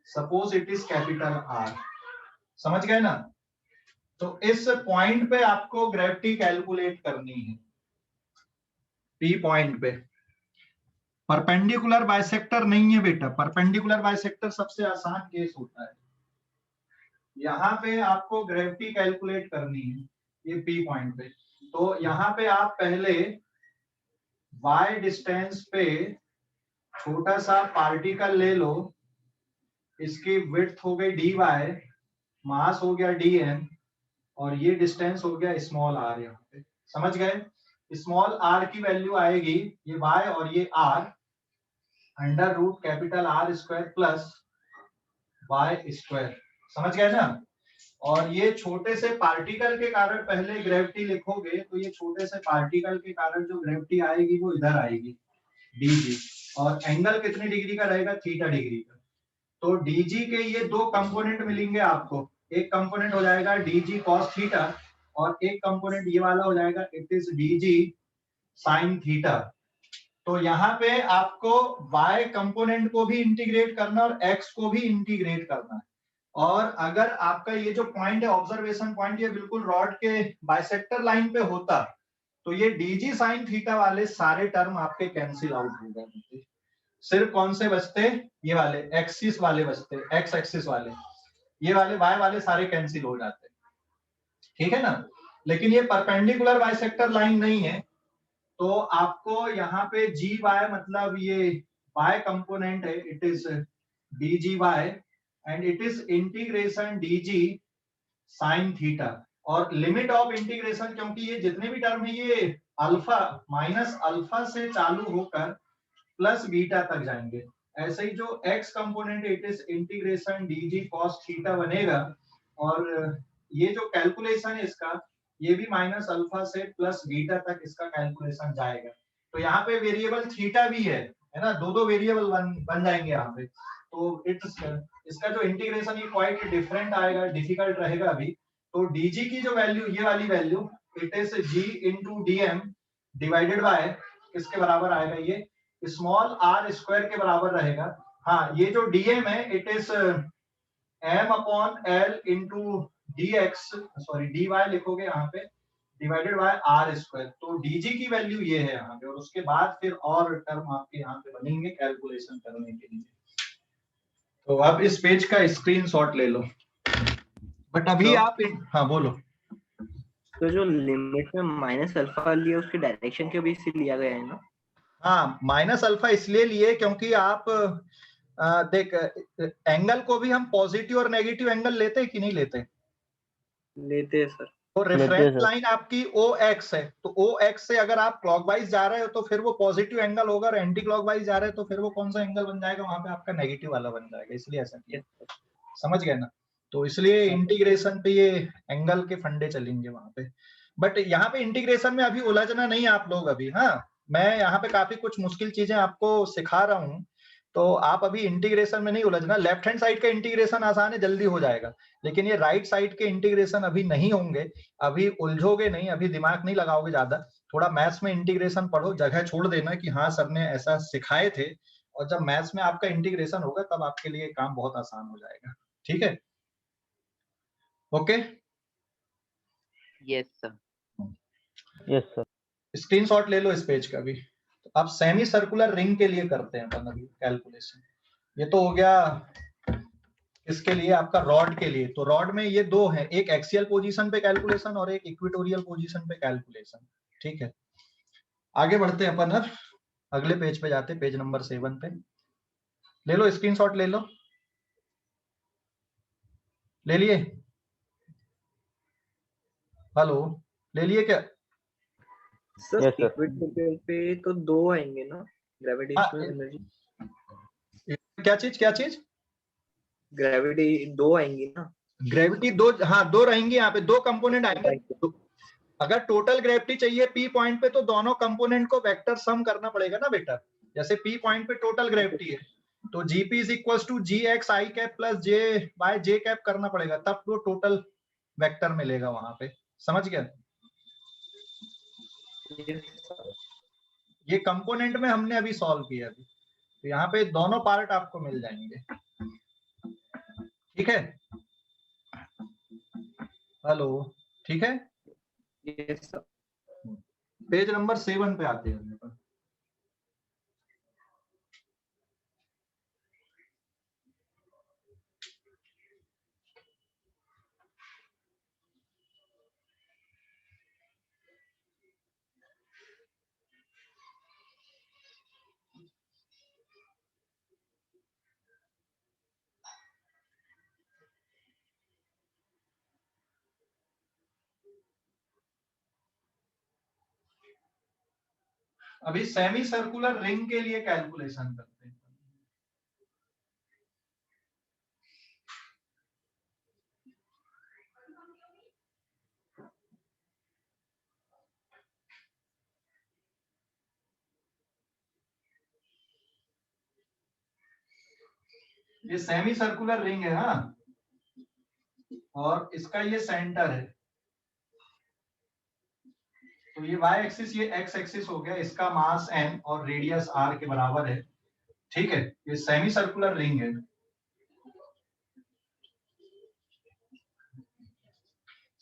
suppose it is capital R, समझ गए ना। तो इस पॉइंट पे आपको ग्रेविटी कैलकुलेट करनी है, P पॉइंट पे। परपेंडिकुलर बाइसेक्टर नहीं है बेटा, परपेंडिकुलर बाइसेक्टर सबसे आसान केस होता है। यहाँ पे आपको ग्रेविटी कैलकुलेट करनी है, ये P पॉइंट पे। तो यहाँ पे आप पहले y डिस्टेंस पे छोटा सा पार्टिकल ले लो, इसकी विड्थ हो गई dy, मास हो गया dm, और ये डिस्टेंस हो गया स्मॉल r। यहाँ पे समझ गए? स्मॉल r की वैल्यू आएगी ये y और ये r under root capital R square plus y square, समझ गए ना। और ये छोटे से पार्टिकल के कारण पहले ग्रेविटी लिखोगे, तो ये छोटे से पार्टिकल के कारण जो ग्रेविटी आएगी वो इधर आएगी dg, और एंगल कितने डिग्री का रहेगा, थीटा डिग्री का। तो dg के ये दो कंपोनेंट मिलेंगे आपको, एक कंपोनेंट हो जाएगा dg cos थीटा, और एक कंपोनेंट ये वाला हो जाएगा it is dg sin theta. तो यहाँ पे आपको y कंपोनेंट को भी इंटीग्रेट करना और x को भी इंटीग्रेट करना है। और अगर आपका ये जो पॉइंट है ऑब्जर्वेशन पॉइंट, ये बिल्कुल रॉड के बाइसेक्टर लाइन पे होता, तो ये dg sin थीटा वाले सारे टर्म आपके कैंसिल आउट हो गए, सिर्फ कौन से बचते, ये वाले एक्सिस वाले बचते, एक्स एक्सिस वाले, ये वाले वाई वाले सारे कैंसिल हो जाते, ठीक है ना। लेकिन ये परपेंडिकुलर बाइसेक्टर लाइन नहीं है, तो आपको यहाँ पे जी वाई मतलब ये वाई कंपोनेंट है, it is D G Y and it is integration D G sine theta, और लिमिट ऑफ इंटीग्रेशन, क्योंकि ये जितने भी टर्म है ये अल्फा माइनस अल्फा से चालू होकर प्लस बीटा तक जाएंगे। ऐसे ही जो x component it is integration D ji cos theta बनेगा, और ये जो कैलकुलेशन है इसका, ये भी माइनस अल्फा से प्लस बीटा तक इसका कैलकुलेशन जाएगा। तो यहाँ पे वेरिएबल थीटा भी है ना, दो वेरिएबल बन जाएंगे यहाँ पे। तो इसका जो इंटीग्रेशन ये क्वाइट डिफरेंट आएगा, डिफिकल्ट रहेगा अभी। तो dg की जो वैल्यू, ये वाली value it is g into dm divided by किसके बराबर आएगा, ये स्मॉल r स्क्वायर के बराबर रहेगा। हाँ, ये जो dm है it is m upon l into dx, sorry dy लिखोगे यहाँ पे, डिवाइडेड बाय r स्क्वायर। तो dg की वैल्यू ये है यहाँ पे, और उसके बाद फिर और टर्म आपके यहाँ पे बनेंगे कैलकुलेशन करने के लिए। तो आप इस पेज का स्क्रीनशॉट ले लो, बट अभी तो, आप हाँ बोलो। तो जो लिमिट में माइनस अल्फा लिया उसके डायरेक्शन के बीच से लिया गया है ना। हाँ, माइनस अल्फा इसलिए लिए क्योंकि आप देख, एंगल को भी हम पॉजिटिव और नेगेटिव एंगल लेते हैं कि नहीं लेते? लेते हैं सर। तो रेफरेंस लाइन आपकी OX है, तो OX से अगर आप क्लॉकवाइज जा रहे हो तो फिर वो पॉजिटिव एंगल होगा, और एंटी क्लॉकवाइज जा रहे हो तो फिर वो कौन सा एंगल बन जाएगा, वहां पे आपका नेगेटिव वाला बन जाएगा, इसलिए ऐसा किया। समझ गए ना? तो इसलिए इंटीग्रेशन पे ये एंगल के फंडे चलेंगे वहां पे। बट यहाँ पे इंटीग्रेशन में अभी उलझना नहीं आप लोग अभी। हाँ, मैं यहाँ पे काफी कुछ मुश्किल चीजें आपको सिखा रहा हूँ, तो आप अभी इंटीग्रेशन में नहीं उलझना। लेफ्ट हैंड साइड का इंटीग्रेशन आसान है, जल्दी हो जाएगा, लेकिन ये राइट साइड के इंटीग्रेशन अभी नहीं होंगे। अभी उलझोगे नहीं, अभी दिमाग नहीं लगाओगे ज्यादा। थोड़ा मैथ्स में इंटीग्रेशन पढ़ो, जगह छोड़ देना कि हाँ सर ने ऐसा सिखाए थे, और जब मैथ्स में आपका इंटीग्रेशन होगा तब आपके लिए काम बहुत आसान हो जाएगा। ठीक है, okay? Yes sir, yes sir. Screenshot ले लो इस पेज का भी। तो अब सेमी सर्कुलर रिंग के लिए करते हैं अपन अभी कैलकुलेशन। ये तो हो गया इसके लिए, आपका रॉड के लिए। तो रॉड में ये दो है, एक एक्सियल पोजीशन पे कैलकुलेशन और एक इक्वेटोरियल पोजीशन पे कैलकुलेशन। ठीक है, आगे बढ़ते हैं अपन। अब अगले पेज पे जाते, पेज नंबर 7 पे। ले लो स्क्रीनशॉट, ले लो, ले लिए? हेलो, ले लिए क्या? Sir Yes, sir. इक्वेटोरियल पे तो दो आएंगे ना, ग्रेविटेशनल एनर्जी। क्या चीज, क्या चीज? ग्रेविटी दो आएंगी ना। ग्रेविटी दो, हाँ दो रहेंगी यहाँ पे, दो कंपोनेंट आएंगे। अगर टोटल ग्रेविटी चाहिए P पॉइंट पे, तो दोनों कंपोनेंट को वेक्टर सम करना पड़ेगा ना बेटा। जैसे P पॉइंट पे टोटल ग्रेविटी है, तो Gp is equal to Gx I cap plus J by J cap करना पड़ेगा, तब वो टोटल वेक्टर मिलेगा वहां पे। समझ गया? ये कंपोनेंट में हमने अभी सॉल्व किया अभी, तो यहाँ पे दोनों पार्ट आपको मिल जाएंगे। ठीक है, हेलो, ठीक है? Yes sir. पेज नंबर 7 पे आते हैं। अभी सेमी सर्कुलर रिंग के लिए कैलकुलेशन करते हैं। ये सेमी सर्कुलर रिंग है, हाँ, और इसका ये सेंटर है। तो ये y एक्सिस, ये x एक्सिस हो गया, इसका मास m और रेडियस r के बराबर है। ठीक है, ये सेमी सर्कुलर रिंग है।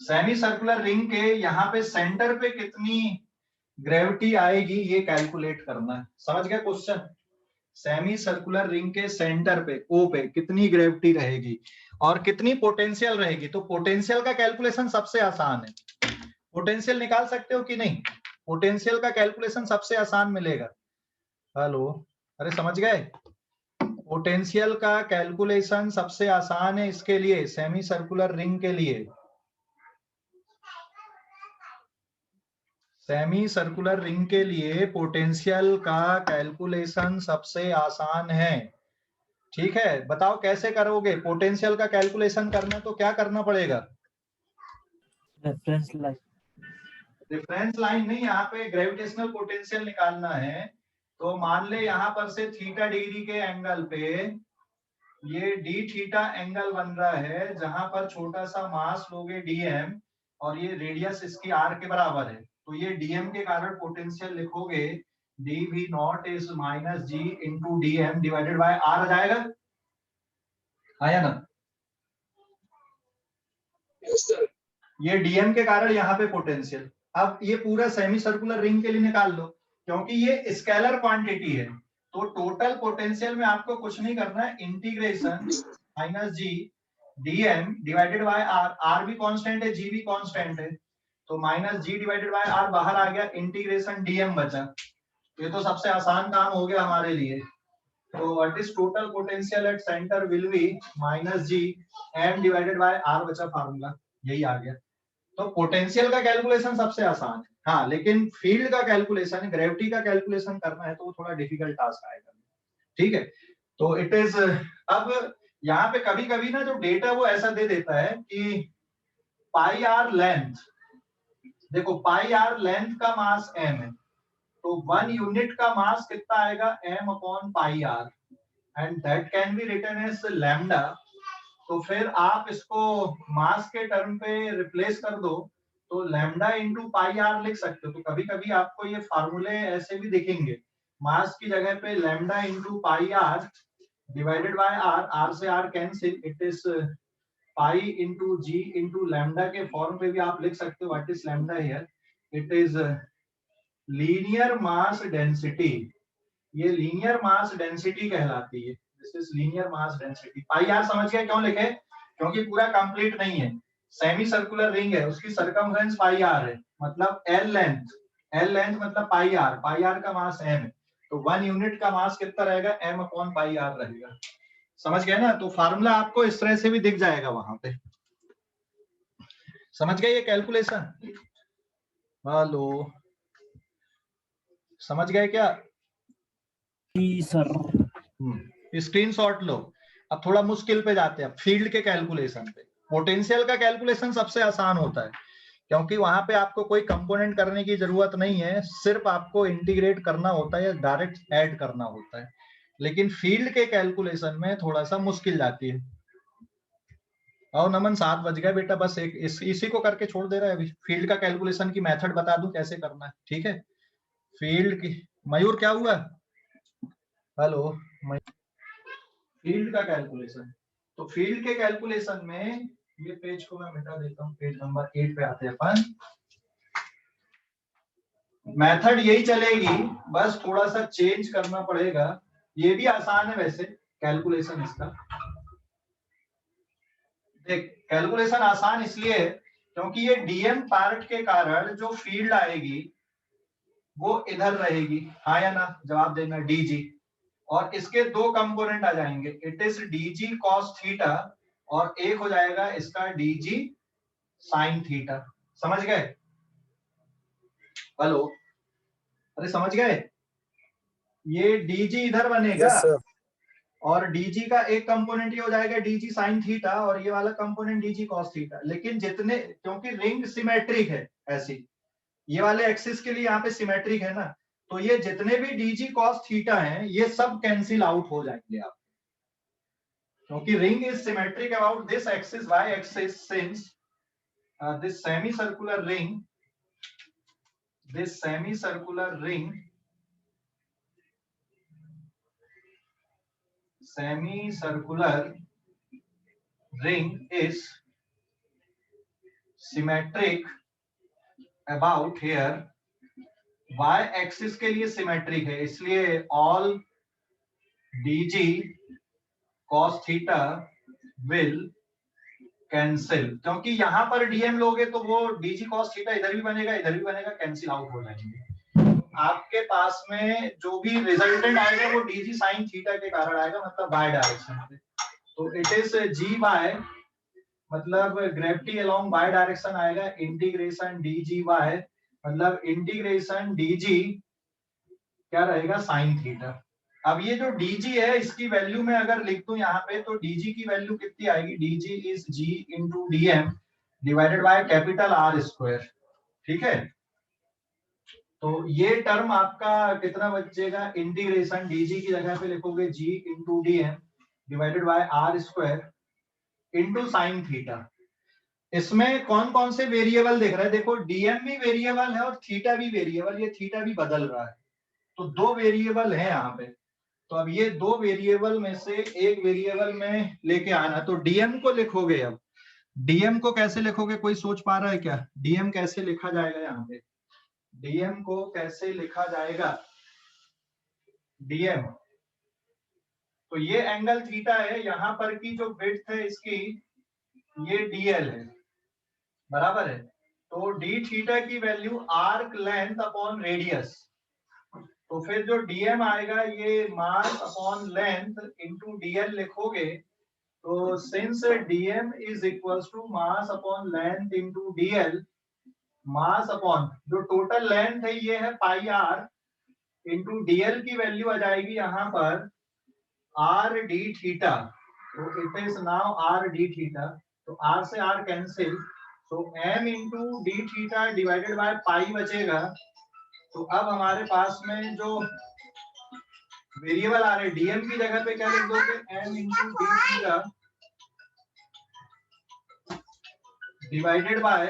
सेमी सर्कुलर रिंग के यहाँ पे सेंटर पे कितनी ग्रेविटी आएगी ये कैलकुलेट करना है। समझ गया क्वेश्चन? सेमी सर्कुलर रिंग के सेंटर पे ओ पे कितनी ग्रेविटी रहेगी और कितनी पोटेंशियल रहेगी। तो पोटेंशियल का कैलकुलेशन सबसे आसान है। पोटेंशियल निकाल सकते हो कि नहीं? पोटेंशियल का कैलकुलेशन सबसे आसान मिलेगा। हेलो, अरे समझ गए? पोटेंशियल का कैलकुलेशन सबसे आसान है इसके लिए, सेमी सर्कुलर रिंग के लिए। सेमी सर्कुलर रिंग के लिए पोटेंशियल का कैलकुलेशन सबसे आसान है। ठीक है, बताओ कैसे करोगे? पोटेंशियल का कैलकुलेशन करना तो क्या करना पड़ेगा? Reference line. रेफरेंस लाइन नहीं, यहाँ पे ग्रेविटेशनल पोटेंशियल निकालना है। तो मान ले यहाँ पर से थीटा डिग्री के एंगल पे ये डी थीटा एंगल बन रहा है, जहां पर छोटा सा मास लोगे डीएम और ये रेडियस इसकी आर के बराबर है। तो ये डीएम के कारण पोटेंशियल लिखोगे D V naught is minus G into DM divided by R आ जाएगा। आया ना? Yes sir. ये डीएम के कारण यहाँ पे पोटेंशियल। अब ये पूरा सेमी सर्कुलर रिंग के लिए निकाल लो, क्योंकि ये स्केलर क्वांटिटी है। तो टोटल पोटेंशियल में आपको कुछ नहीं करना है, integration minus G DM divided by R. R भी कांस्टेंट है, जी भी कांस्टेंट है, तो minus G divided by R बाहर आ गया, इंटीग्रेशन डीएम बचा। ये तो सबसे आसान काम हो गया हमारे लिए। तो what is total potential at centre will be minus G M divided by R, बचा फार्मूला, यही आ गया। तो पोटेंशियल का कैलकुलेशन सबसे आसान है। हाँ, लेकिन फील्ड का कैलकुलेशन, ग्रेविटी का कैलकुलेशन करना है तो वो थोड़ा डिफिकल्ट टास्क आएगा। ठीक है, तो इट इज। अब यहाँ पे कभी कभी ना जो डेटा वो ऐसा दे देता है कि पाई आर लेंथ, देखो पाई आर लेंथ का मास m है, तो 1 यूनिट का मास कितना आएगा? m upon pi R, and that can be written as lambda. तो फिर आप इसको मास के टर्म पे रिप्लेस कर दो तो लैम्डा इंटू पाई आर लिख सकते हो। तो कभी कभी आपको ये फार्मूले ऐसे भी दिखेंगे, मास की जगह पे lambda into pi R divided by R, R से R cancel, it is pi into G into lambda के फॉर्म पे भी आप लिख सकते हो। What is lambda here? It is linear mass density. ये लीनियर मास डेंसिटी कहलाती है। This is linear mass density. Pi R समझ गए क्यों लिखे? क्योंकि पूरा कंप्लीट नहीं है, सेमी सर्कुलर रिंग है, उसकी सरकमफ्रेंस पाई आर है, मतलब एल लेंथ, एल लेंथ मतलब पाई आर का मास m है, तो 1 यूनिट का मास कितना रहेगा? m अपॉन पाई आर रहेगा। समझ गए ना? तो फार्मूला आपको इस तरह से भी दिख जाएगा वहां पे। समझ गए ये कैलकुलेशन? हेलो, समझ गए क्या? जी सर। स्क्रीनशॉट लो। अब थोड़ा मुश्किल पे जाते हैं, फील्ड के कैलकुलेशन पे। पोटेंशियल का कैलकुलेशन सबसे आसान होता है, क्योंकि वहां पे आपको कोई कंपोनेंट करने की जरूरत नहीं है, सिर्फ आपको इंटीग्रेट करना होता है या डायरेक्ट ऐड करना होता है। लेकिन फील्ड के कैलकुलेशन में थोड़ा सा मुश्किल जाती है। और नमन 7 बज गए बेटा, बस एक इसी को करके छोड़ दे रहा है अभी। फील्ड का कैलकुलेशन की मेथड बता दूं कैसे करना है, ठीक है? फील्ड की, मयूर क्या हुआ? हेलो, फील्ड का कैलकुलेशन। तो फील्ड के कैलकुलेशन में ये पेज को मैं मिटा देता हूँ, पेज नंबर 8 पे आते हैं अपन। मेथड यही चलेगी, बस थोड़ा सा चेंज करना पड़ेगा। ये भी आसान है वैसे कैलकुलेशन इसका। देख, कैलकुलेशन आसान इसलिए है क्योंकि ये डीएम पार्ट के कारण जो फील्ड आएगी वो इधर रहेगी। हाँ या ना? जवाब देना, डीजी। और इसके दो कंपोनेंट आ जाएंगे, it is DG cos theta और एक हो जाएगा इसका डीजी साइन थीटा। समझ गए? हेलो, अरे समझ गए? ये डीजी इधर बनेगा यस सर। और डीजी का एक कंपोनेंट ये हो जाएगा डीजी साइन थीटा और ये वाला कंपोनेंट डीजी कॉस थीटा। लेकिन जितने, क्योंकि रिंग सिमेट्रिक है ऐसी, ये वाले एक्सिस के लिए यहाँ पे सिमेट्रिक है ना, तो ये जितने भी डीजी कॉस थीटा हैं ये सब कैंसिल आउट हो जाएंगे आप, क्योंकि ring is symmetric about this axis Y axis since this semicircular ring, this semicircular ring is symmetric about here y axis के लिए सिमेट्रिक है, इसलिए all dg cos theta will cancel, क्योंकि यहाँ पर dm लोगे तो वो dg cos थीटा इधर भी बनेगा इधर भी बनेगा, कैंसिल आउट हो जाएंगे। आपके पास में जो भी रिजल्टेंट आएगा वो dg sin थीटा के कारण आएगा, मतलब y डायरेक्शन पे। तो इट इज gy, मतलब ग्रेविटी अलोंग y डायरेक्शन आएगा, इंटीग्रेशन dgy, मतलब इंटीग्रेशन dg क्या रहेगा sin थीटा। अब ये जो dg है इसकी वैल्यू में अगर लिख दूं यहाँ पे तो dg की वैल्यू कितनी आएगी, dg is g into dm divided by capital R square. ठीक है, तो ये टर्म आपका कितना बचेगा, इंटीग्रेशन dg की जगह पे लिखोगे g into dm divided by R square into sine theta. इसमें कौन कौन से वेरिएबल दिख रहे हैं, देखो dm भी वेरिएबल है और थीटा भी वेरिएबल, ये थीटा भी बदल रहा है, तो दो वेरिएबल है यहाँ पे। तो अब ये दो वेरिएबल में से एक वेरिएबल में लेके आना, तो dm को लिखोगे। अब dm को कैसे लिखोगे, कोई सोच पा रहा है क्या, dm कैसे लिखा जाएगा, यहाँ पे dm को कैसे लिखा जाएगा, dm तो ये एंगल थीटा है, यहाँ पर की जो विड्थ है इसकी ये dl है, बराबर है। तो d थीटा की value arc length upon radius, तो फिर जो dm आएगा ये mass upon length into dl लिखोगे, तो since dm is equals to mass upon length into dl, mass upon जो टोटल लेंथ है ये है पाई r इंटू dl की वैल्यू आ जाएगी यहाँ पर r d थीटा, तो it is now r d theta, तो r से r कैंसिल, तो m into d theta divided by पाई बचेगा। तो अब हमारे पास में जो वेरिएबल आ रहे हैं dm की जगह पे क्या लिख दोगे, m into D theta divided bye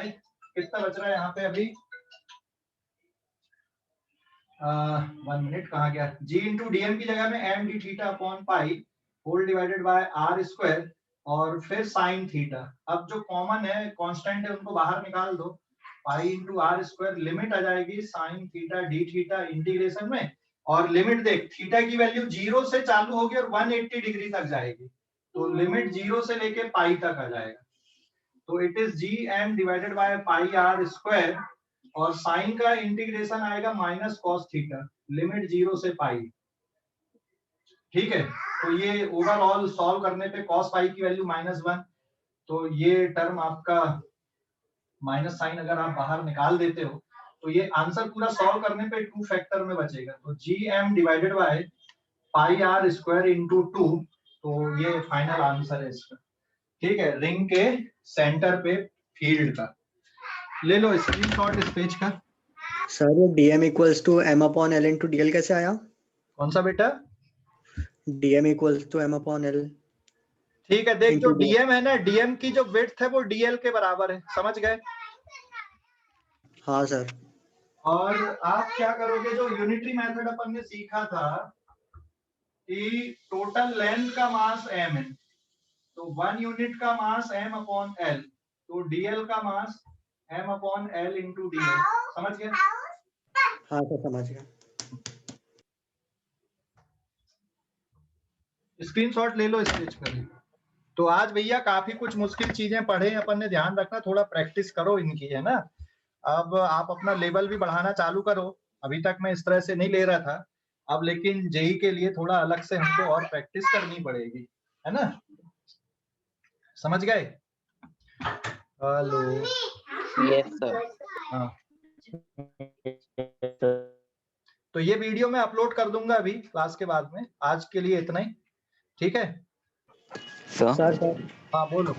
कितना बच रहा है यहाँ पे अभी 1 मिनट कहाँ गया, g इंटू डीएम की जगह में m D theta upon pi whole divided by r square और फिर साइन थीटा। अब जो कॉमन है कांस्टेंट है उनको बाहर निकाल दो, pi into R square, limit आ जाएगी sine theta D theta integration में, और लिमिट देख थीटा की वैल्यू 0 से चालू होगी और 180 डिग्री तक जाएगी, तो लिमिट 0 से लेके पाई तक आ जाएगा। तो it is G M divided by pi R square, और साइन का इंटीग्रेशन आएगा माइनस कॉस थीटा, लिमिट 0 से पाई। ठीक है, तो ये ओवरऑल सॉल्व करने पे कॉस पाई की वैल्यू -1, तो ये टर्म आपका माइनस साइन अगर आप बाहर निकाल देते हो तो ये आंसर पूरा सॉल्व करने पे 2 फैक्टर में बचेगा, तो G M divided by pi R square into 2, तो ये फाइनल आंसर है इसका। ठीक है, रिंग के सेंटर पे फील्ड का ले लो स्क्रीनशॉट इस पेज का। सर ये dm equals to m upon l into dl कैसे आया? कौन सा बेटा? dm equals to m upon l। ठीक है, देख जो dm है ना, dm की जो विड्थ है वो dl के बराबर है, समझ गए? हाँ सर। और आप क्या करोगे, जो यूनिटरी मेथड अपन ने सीखा था कि टोटल लेंथ का मास m है, तो 1 यूनिट का मास m अपॉन l, तो dl का मास m upon l into dl, समझ गए? हाँ सर समझ गया। स्क्रीनशॉट ले लो इस पेज पर। तो आज भैया काफी कुछ मुश्किल चीजें पढ़े अपन ने, ध्यान रखना, थोड़ा प्रैक्टिस करो इनकी, है ना। अब आप अपना लेवल भी बढ़ाना चालू करो, अभी तक मैं इस तरह से नहीं ले रहा था, अब लेकिन जेई के लिए थोड़ा अलग से हमको और प्रैक्टिस करनी पड़ेगी, है ना, समझ गए? Hello, yes sir. हाँ, तो ये वीडियो मैं अपलोड कर दूंगा अभी क्लास के बाद में, आज के लिए इतना ही, ठीक है सर सर हाँ बोलो।